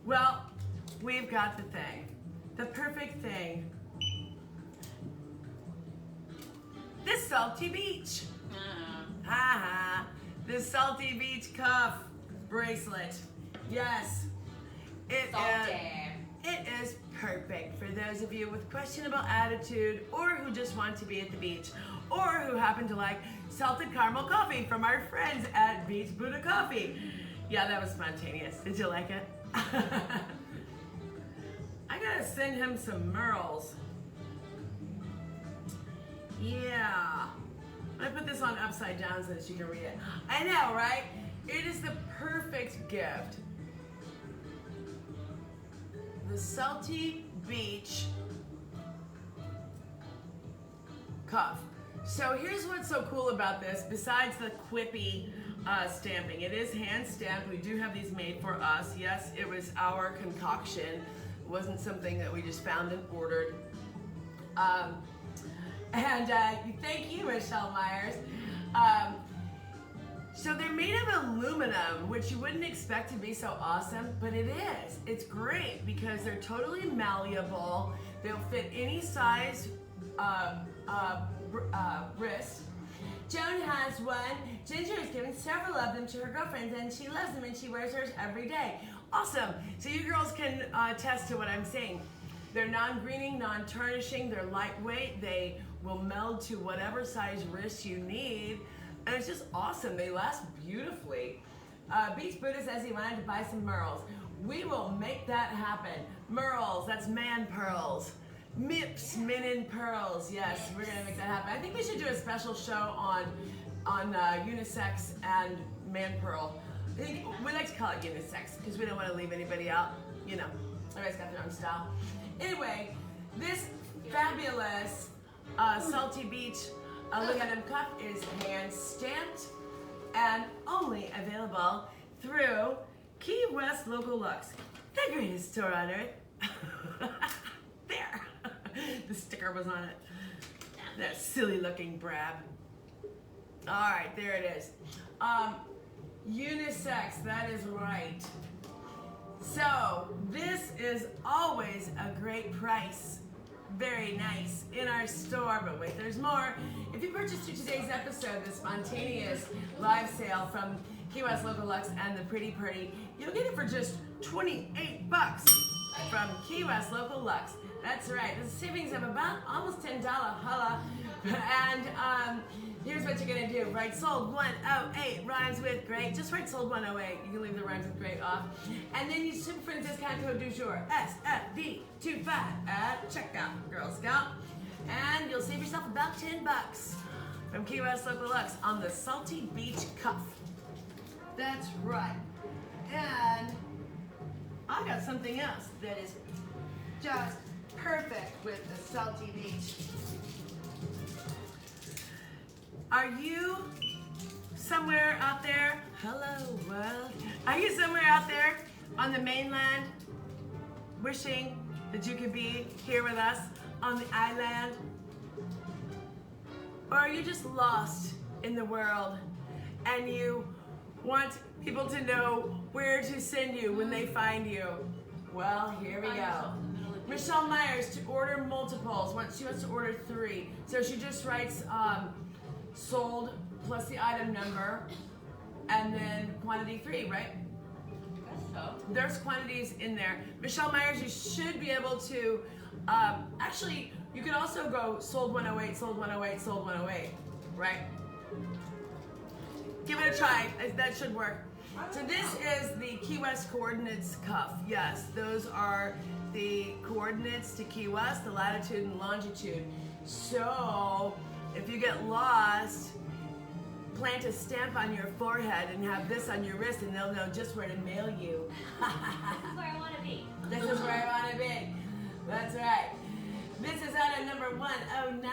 Well, we've got the thing, the perfect thing. The Salty Beach. The Salty Beach cuff bracelet. Yes, it is perfect for those of you with questionable attitude, or who just want to be at the beach, or who happen to like salted caramel coffee from our friends at Beach Buddha Coffee. Yeah, that was spontaneous. Did you like it? I gotta send him some merles. Yeah. I'm gonna put this on upside down so that you can read it. I know, right? It is the perfect gift. The Salty Beach cuff. So here's what's so cool about this, besides the quippy stamping. It is hand stamped. We do have these made for us. Yes, it was our concoction. It wasn't something that we just found and ordered. Thank you, Michelle Myers. So they're made of aluminum, which you wouldn't expect to be so awesome, but it is. It's great because they're totally malleable. They'll fit any size wrist. Joan has one. Ginger is giving several of them to her girlfriends, and she loves them, and she wears hers every day. Awesome. So you girls can attest to what I'm saying. They're non-greening, non-tarnishing. They're lightweight. They will meld to whatever size wrist you need. And it's just awesome. They last beautifully. Beach Buddha says he wanted to buy some merles. We will make that happen. Merles, that's man pearls. MIPS, Minin Pearls. Yes, we're gonna make that happen. I think we should do a special show on unisex and man pearl. I think we like to call it unisex because we don't want to leave anybody out. You know, everybody's got their own style. Anyway, this fabulous Salty Beach look at him cuff is hand stamped and only available through Key West Local Luxe, the greatest store on earth. There. The sticker was on it. That silly looking brab. All right, there it is. Unisex, that is right. So this is always a great price. Very nice in our store, but wait, there's more. If you purchase today's episode, the spontaneous live sale from Key West Local Luxe and the Pretty Party, you'll get it for just 28 bucks from Key West Local Luxe. That's right. There's a savings of about almost $10. Holla. And here's what you're going to do. Write sold 108 rhymes with great. Just write sold 108. You can leave the rhymes with great off. And then use super friend discount code du jour, SFD25 at checkout, Girl Scout. And you'll save yourself about 10 bucks from Key West Local Luxe on the Salty Beach cuff. That's right. And I got something else that is just perfect with the Salty Beach. Are you somewhere out there? Hello, world. Are you somewhere out there on the mainland wishing that you could be here with us on the island? Or are you just lost in the world and you want people to know where to send you when they find you? Well, here we go. Michelle Myers, to order multiples. She wants to order 3. So she just writes sold plus the item number and then quantity 3, right? There's quantities in there. Michelle Myers, you should be able to, actually, you could also go sold 108, sold 108, sold 108, right? Give it a try. That should work. So this is the Key West coordinates cuff. Yes, those are the coordinates to Key West, the latitude and longitude. So if you get lost, plant a stamp on your forehead and have this on your wrist and they'll know just where to mail you. This is where I want to be. This is where I want to be. That's right. This is out at number 109,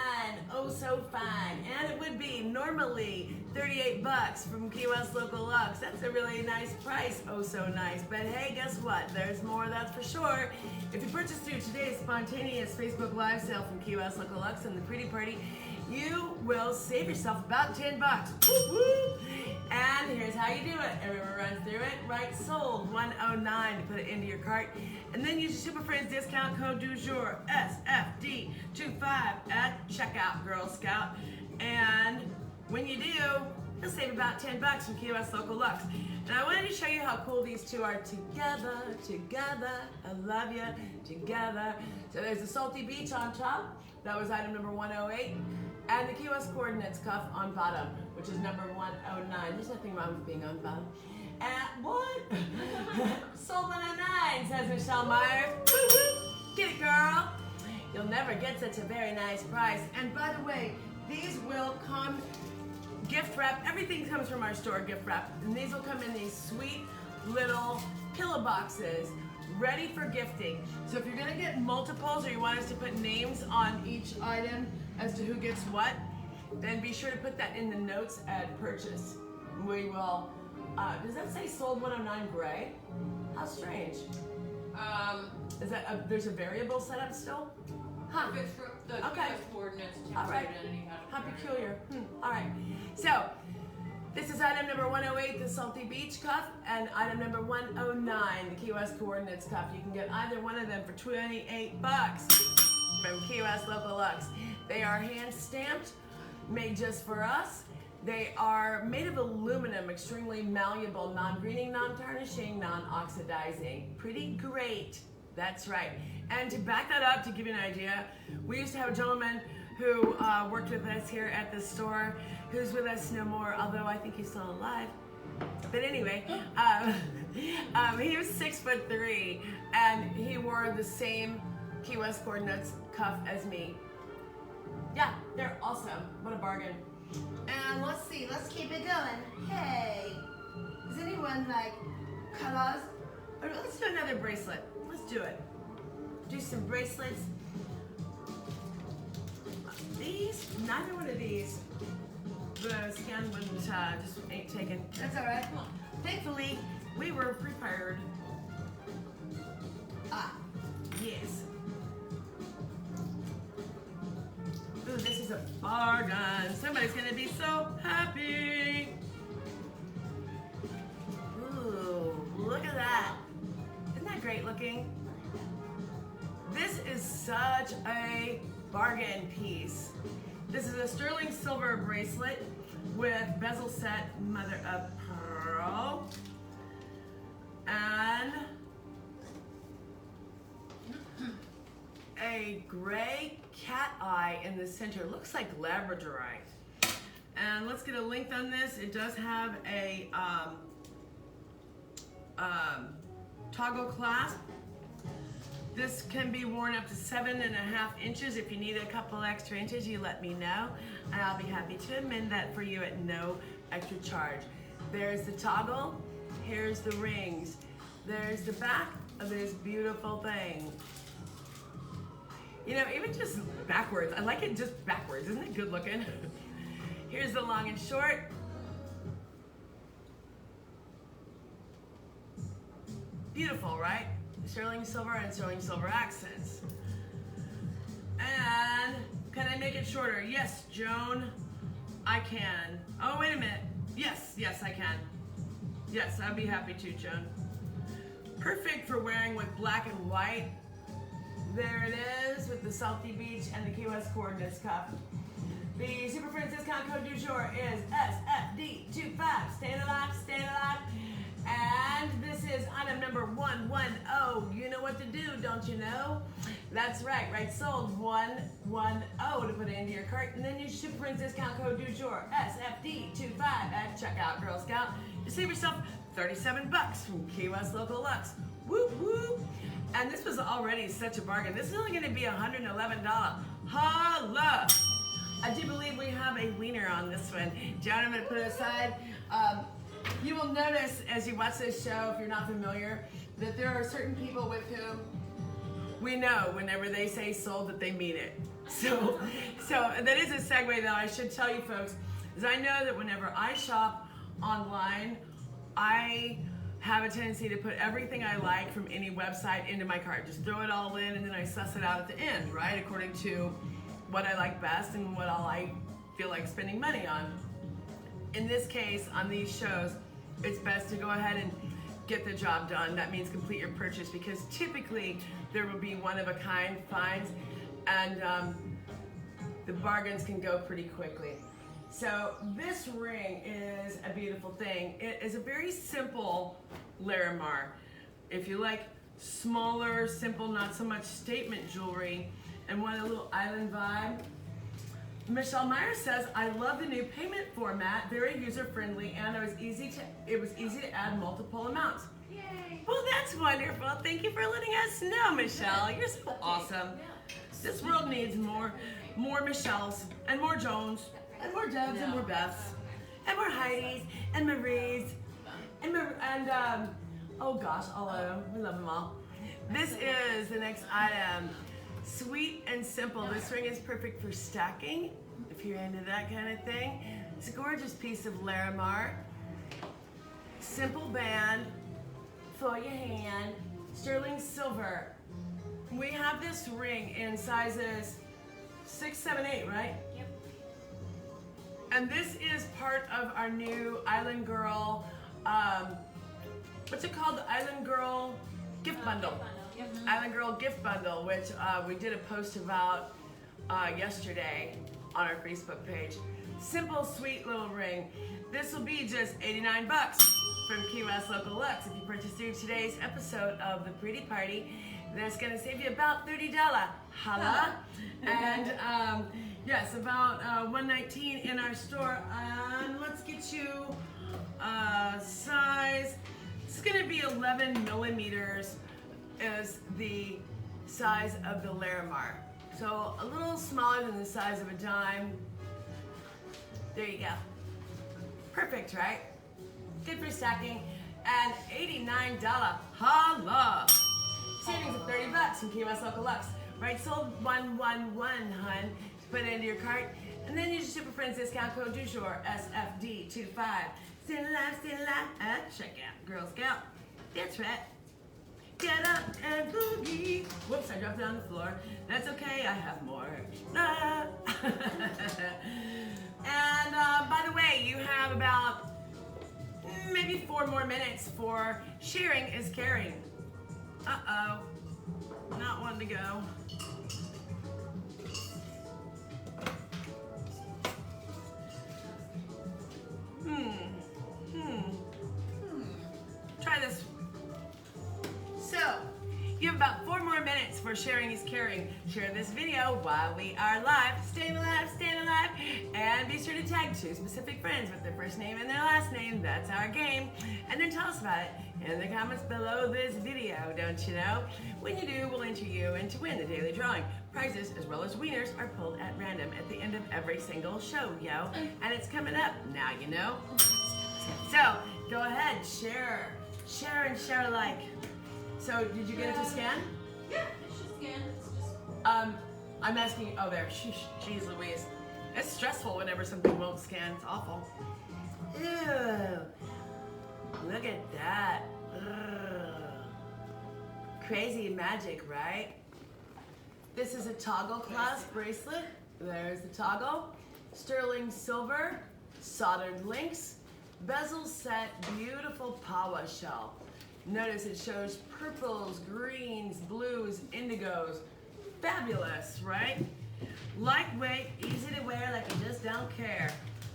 oh so fine. And it would be normally 38 bucks from Key West Local Luxe. That's a really nice price, oh so nice. But hey, guess what? There's more, that's for sure. If you purchase through today's spontaneous Facebook Live sale from Key West Local Luxe and the Pretty Party, you will save yourself about 10 bucks. Woo-woo. And here's how you do it. Everyone runs through it. Right, sold 109 to put it into your cart. And then use your Super Friends discount code du jour, SFD25 at checkout, Girl Scout. And when you do, you'll save about 10 bucks from Key West Local Luxe. And I wanted to show you how cool these two are together, I love you, together. So there's the Salty Beach on top, that was item number 108, and the Key West Coordinates cuff on bottom, which is number 109. There's nothing wrong with being on bottom. And what? Sold 109, says Michelle Myers. Get it, girl. You'll never get such a very nice price. And by the way, these will come gift wrap. Everything comes from our store, gift wrap. And these will come in these sweet little pillow boxes, ready for gifting. So if you're gonna get multiples or you want us to put names on each item as to who gets what, then be sure to put that in the notes at purchase. We will, does that say sold 109 gray? How strange. Is that, there's a variable set up still? Huh. If it's for the Okay. US coordinates, All right. identity, How peculiar. All right. So, this is item number 108, the Salty Beach cuff, and item number 109, the Key West Coordinates cuff. You can get either one of them for 28 bucks from Key West Local Luxe. They are hand stamped, made just for us. They are made of aluminum, extremely malleable, non-greening, non-tarnishing, non-oxidizing. Pretty great. That's right. And to back that up, to give you an idea, we used to have a gentleman who worked with us here at the store, who's with us no more, although I think he's still alive. But anyway, he was 6'3", and he wore the same Key West Coordinates cuff as me. Yeah, they're awesome. What a bargain. And let's see, let's keep it going. Hey, does anyone like colors? Or let's do another bracelet. Let's do it. Do some bracelets. These, neither one of these, the scan wouldn't, just ain't taken. That's all right. Thankfully, we were prepared. Ah, Yes. Ooh, this is a bargain. Somebody's gonna be so happy. Ooh, look at that. Isn't that great looking? This is such a bargain piece. This is a sterling silver bracelet with bezel set, mother of pearl, and a gray cat eye in the center. Looks like labradorite. And let's get a length on this. It does have a toggle clasp. This can be worn up to 7.5 inches. If you need a couple extra inches, you let me know, and I'll be happy to amend that for you at no extra charge. There's the toggle. Here's the rings. There's the back of this beautiful thing. You know, even just backwards. I like it just backwards. Isn't it good looking? Here's the long and short. Beautiful, right? Sterling silver and sterling silver accents. And can I make it shorter? Yes, Joan, I can. Oh, wait a minute. Yes, I can. Yes, I'd be happy to, Joan. Perfect for wearing with black and white. There it is with the Salty Beach and the Key West Coordinates cuff. The Super Friends discount code du jour is SFD25. Stand alive, stand alive. And this is item number 110. You know what to do, don't you know? That's right, sold 110 to put it into your cart. And then use Super Friends discount code du jour, SFD25 at checkout, Girl Scout. You save yourself 37 bucks from Key West Local Luxe. Whoop, whoop. And this was already such a bargain. This is only gonna be $111. Holla! I do believe we have a wiener on this one. Joan, I'm gonna put it aside. You will notice as you watch this show, if you're not familiar, that there are certain people with whom we know whenever they say sold that they mean it. So that is a segue that I should tell you folks, is I know that whenever I shop online, I have a tendency to put everything I like from any website into my cart. Just throw it all in and then I suss it out at the end, right? According to what I like best and what all I feel like spending money on. in this case, on these shows, it's best to go ahead and get the job done. That means complete your purchase, because typically there will be one-of-a-kind finds, and the bargains can go pretty quickly. So this ring is a beautiful thing. It is a very simple Larimar. If you like smaller, simple, not so much statement jewelry, and want a little island vibe, Michelle Meyer says, I love the new payment format, very user-friendly, and it was easy to add multiple amounts. Yay! Well, that's wonderful. Thank you for letting us know, Michelle. You're so awesome. This world needs more Michelles, and more Jones, and more Debs, and more Beths, and more Heidis, and Maries, and oh gosh, all of them. We love them all. This is the next item. Sweet and simple. This ring is perfect for stacking, if you're into that kind of thing. It's a gorgeous piece of Larimar. Simple band for your hand. Sterling silver. We have this ring in sizes 6, 7, 8, right? Yep. And this is part of our new Island Girl, what's it called? The Island Girl gift bundle. Yep. Island Girl gift bundle, which we did a post about yesterday on our Facebook page. Simple, sweet little ring. This will be just 89 bucks from Key West Local Luxe. If you purchase through today's episode of the Pretty Party, that's gonna save you about $30. Holla. And yes, about $119 in our store. And let's get you size. It's gonna be 11 millimeters is the size of the Larimar. So a little smaller than the size of a dime. There you go. Perfect, right? Good for stacking. And $89. Holla! Savings of 30 bucks from Key West Local Luxe. Right, sold 111, hun, to put it into your cart. And then use your Super Friends discount code du jour, SFD25. Still alive, at checkout. Girl Scout. That's right. Get up and boogie. Whoops, I dropped it on the floor. That's okay, I have more. Ah. And by the way, you have about maybe 4 more minutes for sharing is caring. Uh-oh, not one to go. Try this. So, you have about 4 more minutes for sharing is caring. Share this video while we are live. Staying alive, and be sure to tag 2 specific friends with their first name and their last name. That's our game. And then tell us about it in the comments below this video, don't you know? When you do, we'll enter you in to win the daily drawing. Prizes as well as wieners are pulled at random at the end of every single show, yo. And it's coming up, now you know. So, go ahead, share and share alike. So, did you get it to scan? Yeah, it should scan. It's just... I'm asking, oh there, jeez Louise. It's stressful whenever something won't scan, it's awful. Ew, look at that. Ugh. Crazy magic, right? This is a toggle clasp bracelet. There's the toggle. Sterling silver, soldered links, bezel set, beautiful pawa shell. Notice it shows purples, greens, blues, indigos. Fabulous, right? Lightweight, easy to wear like you just don't care.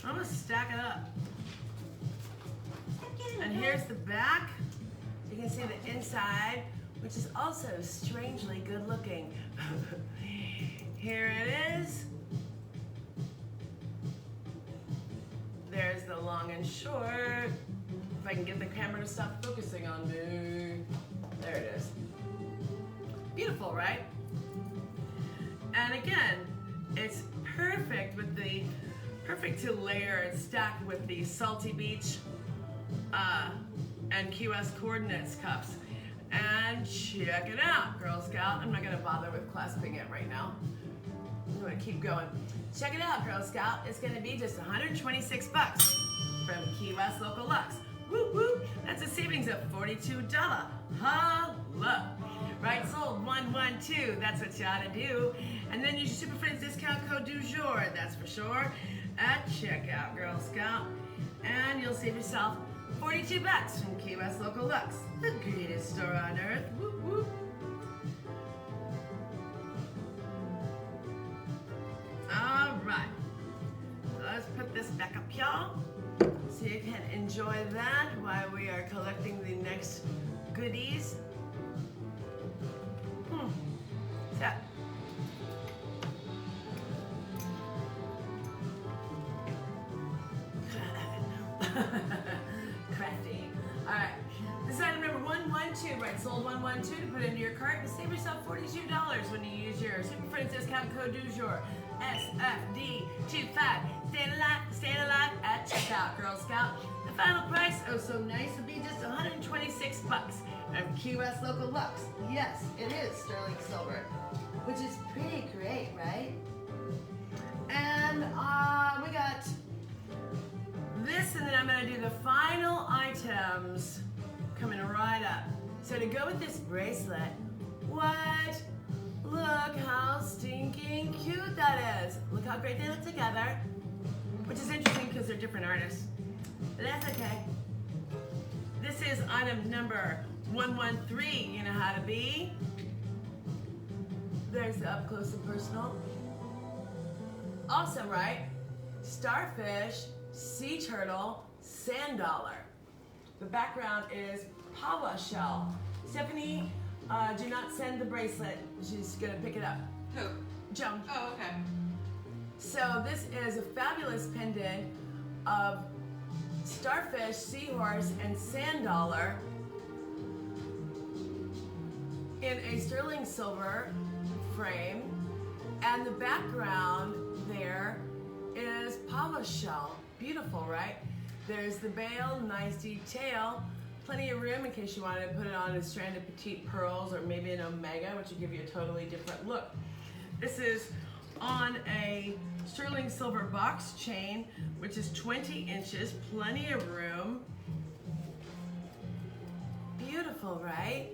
I'm gonna stack it up. And here's the back. You can see the inside, which is also strangely good looking. Here it is. There's the long and short. If I can get the camera to stop focusing on me. There it is. Beautiful, right? And again, it's perfect to layer and stack with the Salty Beach and Key West Coordinates cups. And check it out, Girl Scout. I'm not gonna bother with clasping it right now. I'm gonna keep going. Check it out, Girl Scout. It's gonna be just 126 bucks from Key West Local Luxe. Woo woo! That's a savings of $42. Holla! Right, sold 112. That's what you ought to do. And then use your Super Friends discount code du jour. That's for sure. At checkout, Girl Scout. And you'll save yourself 42 bucks from Key West Local Luxe, the greatest store on earth. Whoop, whoop. All right, let's put this back up, y'all, so you can enjoy that while we are collecting the next goodies. So, crafty. All right, this is item number 112, right? Sold 112 to put into your cart and save yourself $42 when you use your Super Friends discount code du jour, SFD25. Stay alive at checkout, Girl Scout. The final price, oh so nice, will be just 126 bucks from Key West Local Luxe. Yes, it is sterling silver, which is pretty great, right? And we got this, and then I'm gonna do the final items coming right up. So to go with this bracelet, what? Look how stinking cute that is. Look how great they look together, which is interesting because they're different artists, but that's okay. This is item number 113, you know how to be. There's the up close and personal. Awesome, right? Starfish, sea turtle, sand dollar. The background is pawa shell. Stephanie, do not send the bracelet. She's gonna pick it up. Who? Joan. Oh, okay. So this is a fabulous pendant of starfish, seahorse, and sand dollar in a sterling silver frame, and the background there is pawa shell. Beautiful, right? There's the bail, nice detail, plenty of room in case you wanted to put it on a strand of petite pearls or maybe an omega, which would give you a totally different look. This is on a sterling silver box chain, which is 20 inches, plenty of room. Beautiful, right?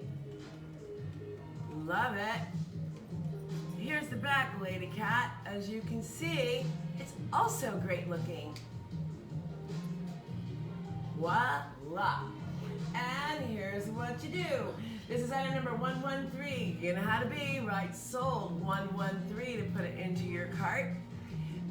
Love it. Here's the back, Lady Cat. As you can see, it's also great looking. Voila. And here's what you do. This is item number 113. You know how to be, right? Sold 113 to put it into your cart.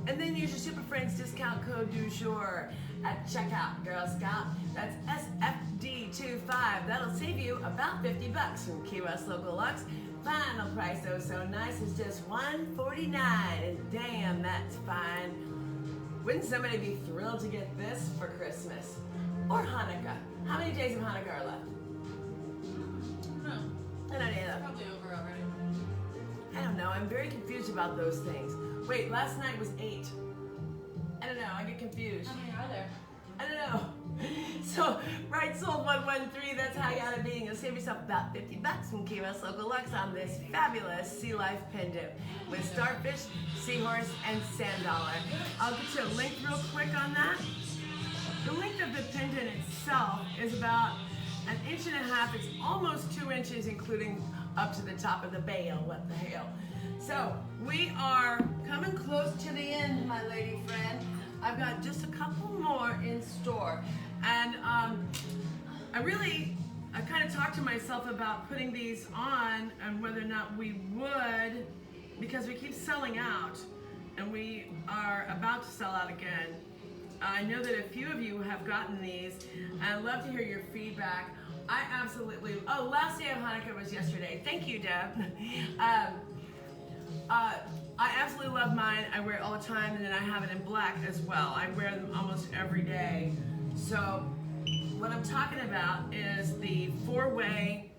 And then use your Super Friends discount code du jour at checkout, Girl Scout. That's SFD25. That'll save you about 50 bucks from Key West Local Luxe. Final price, oh so nice, is just $149. And damn, that's fine. Wouldn't somebody be thrilled to get this for Christmas? Or Hanukkah? How many days of Hanukkah are left? No. I don't either. Probably over already. I don't know. I'm very confused about those things. Wait, last night was 8. I don't know. I get confused. How many are there? I don't know. So, right, sold 113. That's how you gotta be. You'll save yourself about 50 bucks from Key West Local Luxe on this fabulous sea life pendant with starfish, seahorse, and sand dollar. I'll get you a link real quick on that. The length of the pendant itself is about 1.5 inches. It's almost 2 inches, including up to the top of the bail. What the hell? So we are coming close to the end, my lady friend. I've got just a couple more in store, and I kind of talked to myself about putting these on and whether or not we would, because we keep selling out, and we are about to sell out again. I know that a few of you have gotten these, and I'd love to hear your feedback. I absolutely, last day of Hanukkah was yesterday. Thank you, Deb. I absolutely love mine. I wear it all the time, and then I have it in black as well. I wear them almost every day. So what I'm talking about is the 4-way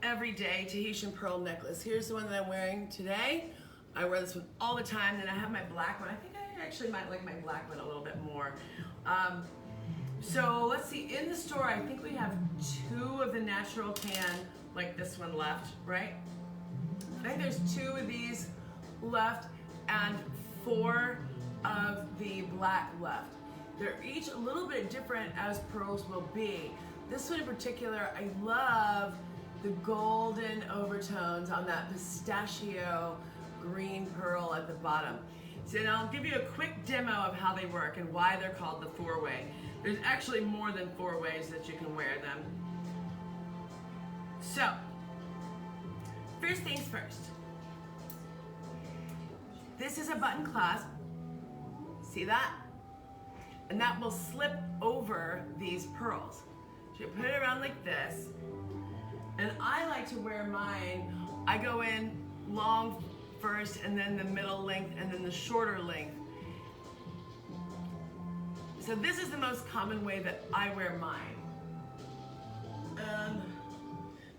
everyday Tahitian pearl necklace. Here's the one that I'm wearing today. I wear this one all the time. Then I have my black one. I think I actually might like my black one a little bit more. So let's see, in the store, I think we have 2 of the natural tan, like this one left, right? I think there's 2 of these left and 4 of the black left. They're each a little bit different as pearls will be. This one in particular, I love the golden overtones on that pistachio green pearl at the bottom. So now I'll give you a quick demo of how they work and why they're called the four-way. There's actually more than 4 ways that you can wear them. So, first things first. This is a button clasp. See that? And that will slip over these pearls. So you put it around like this. And I like to wear mine, I go in long first, and then the middle length, and then the shorter length. So this is the most common way that I wear mine.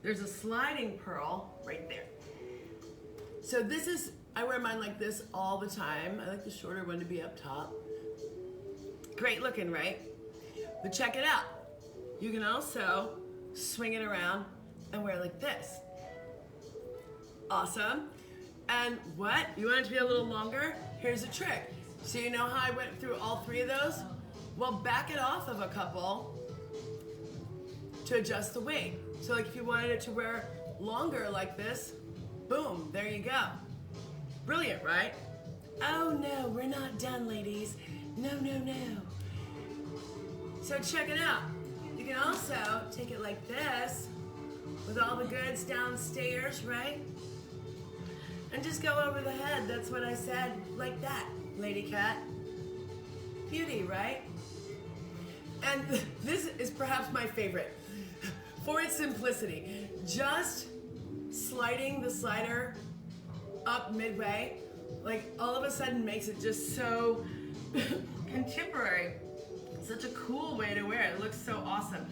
There's a sliding pearl right there. So this is, I wear mine like this all the time. I like the shorter one to be up top. Great looking, right? But check it out. You can also swing it around and wear it like this. Awesome. And what? You want it to be a little longer? Here's a trick. So you know how I went through all 3 of those? Well, back it off of a couple to adjust the weight. So like if you wanted it to wear longer like this, boom, there you go. Brilliant, right? Oh no, we're not done, ladies. No, no, no. So check it out. You can also take it like this with all the goods downstairs, right? And just go over the head. That's what I said, like that, lady cat. Beauty, right? And this is perhaps my favorite for its simplicity. Just sliding the slider up midway, like all of a sudden makes it just so contemporary. Such a cool way to wear it. It looks so awesome.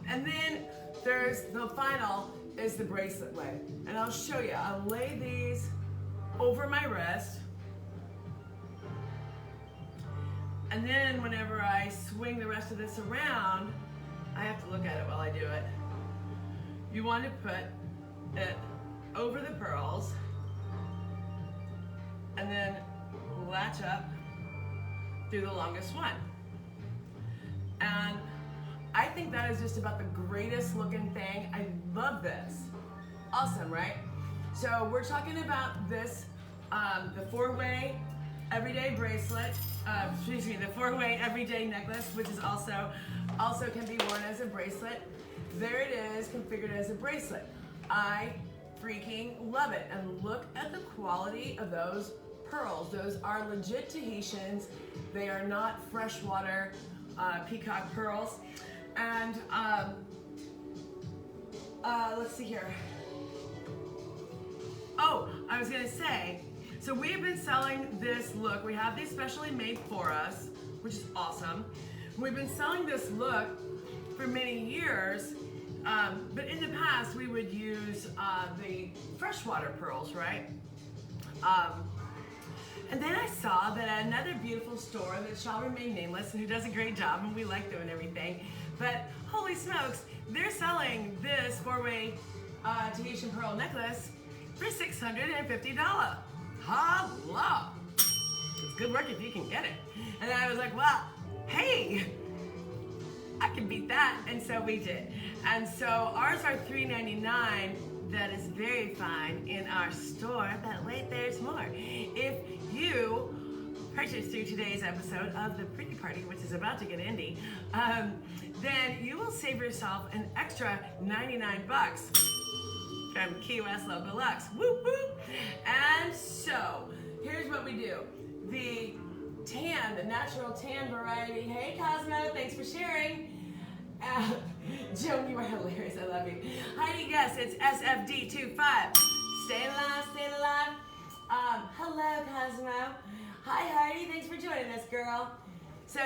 And then there's the final is the bracelet way. And I'll show you. I'll lay these over my wrist. And then whenever I swing the rest of this around, I have to look at it while I do it. You want to put it over the pearls and then latch up through the longest one. And I think that is just about the greatest looking thing. I love this. Awesome, right? So we're talking about this, the 4-way everyday bracelet, the 4-way everyday necklace, which is also can be worn as a bracelet. There it is, configured as a bracelet. I freaking love it. And look at the quality of those pearls. Those are legit Tahitians. They are not freshwater peacock pearls. And let's see here. Oh, I was gonna say, so we have been selling this look. We have these specially made for us, which is awesome. We've been selling this look for many years, but in the past we would use the freshwater pearls, right? And then I saw that another beautiful store that shall remain nameless and who does a great job, and we like them and everything, but holy smokes, they're selling this 4-way Tahitian pearl necklace for $650. Hello! It's good work if you can get it. And I was like, well, hey, I can beat that, and so we did. And so ours are $3.99. That is very fine in our store, but wait, there's more. If you purchase through today's episode of the Pretty Party, which is about to get indie, then you will save yourself an extra 99 bucks from Key West Local Luxe. Whoop whoop! And so, here's what we do. The tan, the natural tan variety. Hey Cosmo, thanks for sharing. Joan, you are hilarious. I love you. Heidi Guess, it's SFD25. Staying alive, staying alive. Hello, Cosmo. Hi, Heidi. Thanks for joining us, girl. So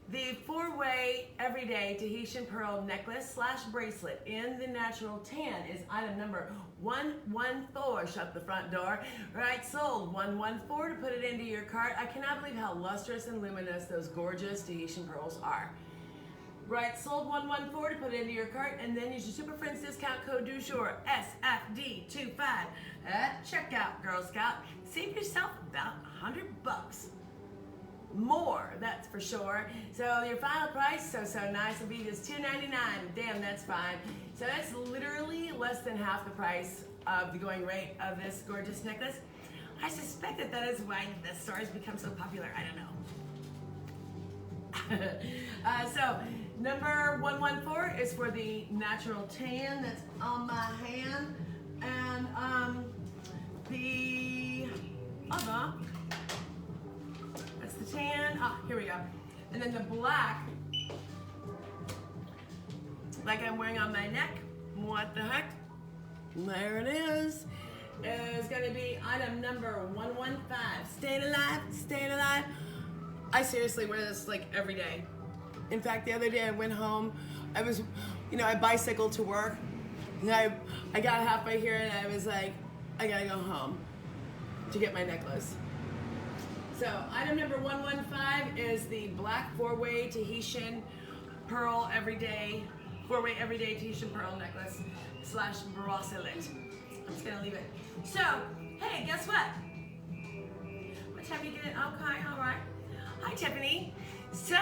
the 4-way everyday Tahitian pearl necklace / bracelet in the natural tan is item number 114. Shut the front door. Right, sold 114 to put it into your cart. I cannot believe how lustrous and luminous those gorgeous Tahitian pearls are. Right, sold 114 to put it into your cart, and then use your Super Friends discount code du jour, SFD25 at checkout, Girl Scout. Save yourself about 100 bucks. More, that's for sure. So your final price, so nice, will be just $2.99. Damn, that's fine. So that's literally less than half the price of the going rate of this gorgeous necklace. I suspect that that is why the stars become so popular. I don't know. So number 114 is for the natural tan that's on my hand, and the other, that's the tan. Here we go. And then the black, like I'm wearing on my neck. What the heck? There it is. Is going to be item number 115. Staying alive, staying alive. I seriously wear this like every day. In fact, the other day I went home. I was, I bicycled to work. And I got halfway here and I was like, I gotta go home to get my necklace. So item number 115 is the black four-way Tahitian pearl everyday, four-way everyday Tahitian pearl necklace / bracelet. I'm just gonna leave it. So, hey, guess what? What time you get it? Okay, all right. Hi, Tiffany. So,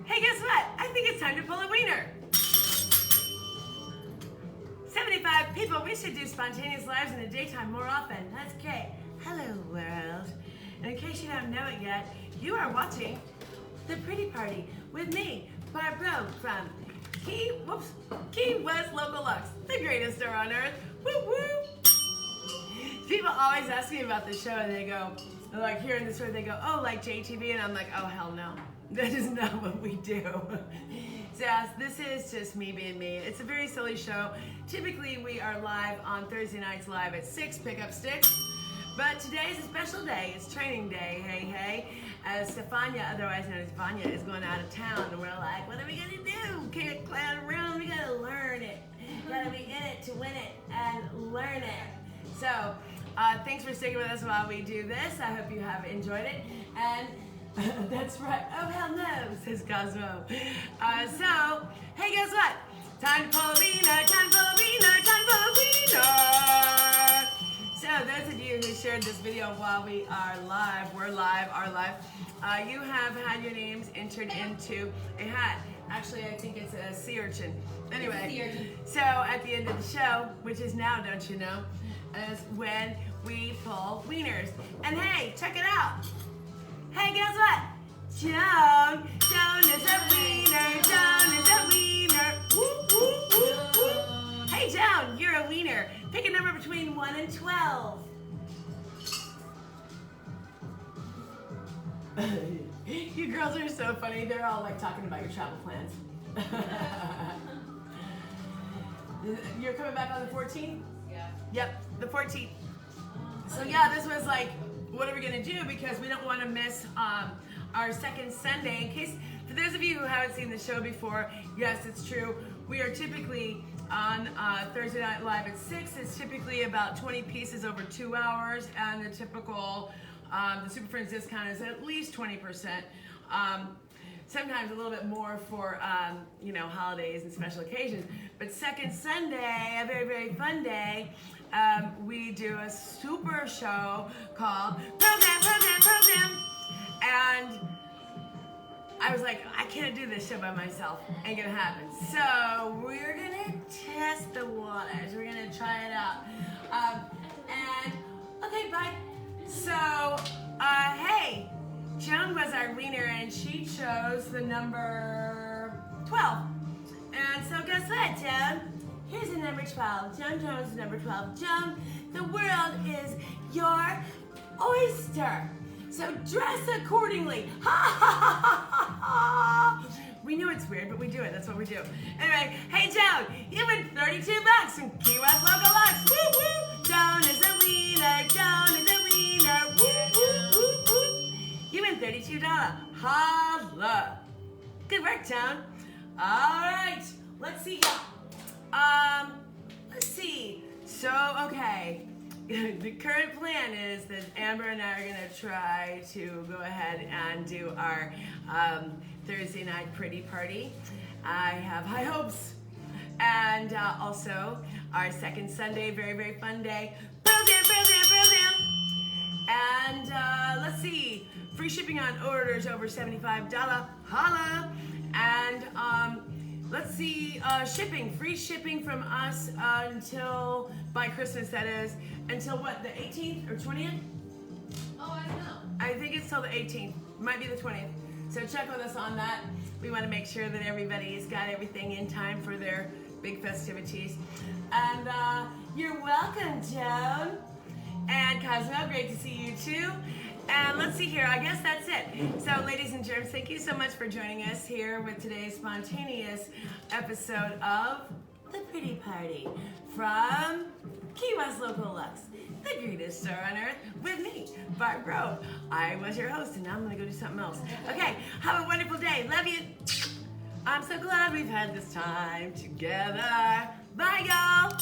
hey, guess what? I think it's time to pull a wiener. 75 people. We should do spontaneous lives in the daytime more often. That's great. Hello, world. And in case you don't know it yet, you are watching The Pretty Party with me, Barbara from Key West Local Luxe, the greatest store on earth. Woo woo! People always ask me about the show and they go, like here in the store, they go, oh, like JTV? And I'm like, oh, hell no. That is not what we do. So this is just me being me. It's a very silly show. Typically, we are live on Thursday nights live at 6, pick up sticks. But today is a special day. It's training day, hey, hey. As Stefania, otherwise known as Vanya, is going out of town. And we're like, what are we gonna do? Can't clown around, we gotta learn it. Gotta be in it to win it and learn it. So, thanks for sticking with us while we do this. I hope you have enjoyed it. And that's right. Oh, hell no, says Cosmo. So, hey, guess what? Time to pull a wiener, time to pull a wiener, time to pull a wiener. So, those of you who shared this video while we are live, are live, you have had your names entered into a hat. Actually, I think it's a sea urchin. Anyway, so at the end of the show, which is now, don't you know, is when we pull wieners. And hey, check it out. Hey, guess what? Joan is a wiener, Joan is a wiener. Woo, woo, woo, woo. Hey, Joan, you're a wiener. Pick a number between 1 and 12. You girls are so funny. They're all like talking about your travel plans. You're coming back on the 14th? Yeah. Yep, the 14th. So yeah, this was like, what are we gonna do? Because we don't want to miss our second Sunday. In case, for those of you who haven't seen the show before, yes, it's true. We are typically on Thursday Night Live at 6. It's typically about 20 pieces over 2 hours, and the typical, the Super Friends discount is at least 20%. Sometimes a little bit more for, holidays and special occasions. But second Sunday, a very, very fun day, we do a super show called Program. And I was like, I can't do this show by myself. Ain't gonna happen. So we're gonna test the waters. We're gonna try it out. Okay, bye. So, hey, Joan was our wiener and she chose the number 12. And so guess what, Joan? Here's the number 12. Joan Jones is number 12. Joan, the world is your oyster. So dress accordingly. Ha ha ha ha ha. We know it's weird, but we do it. That's what we do. Anyway, hey Joan, you win $32 from Key West Local Luxe. Woo woo. Joan is a wiener. Joan is a wiener. Woo woo woo woo. You win $32. Holla. Good work, Joan. All right. Let's see. Let's see. So, okay. The current plan is that Amber and I are going to try to go ahead and do our Thursday night pretty party. I have high hopes. And also our second Sunday, very, very fun day. Program. And let's see, free shipping on orders over $75. Holla. And let's see, shipping, free shipping from us until, by Christmas that is, until what, the 18th or 20th? Oh, I don't know. I think it's till the 18th, might be the 20th. So check with us on that. We want to make sure that everybody's got everything in time for their big festivities. And you're welcome, Joan. And Cosmo, great to see you too. And let's see here, I guess that's it. So ladies and germs, thank you so much for joining us here with today's spontaneous episode of The Pretty Party from Key West Local Luxe, the greatest store on earth, with me, Barb Grove. I was your host, and now I'm gonna go do something else. Okay, have a wonderful day. Love you. I'm so glad we've had this time together. Bye, y'all.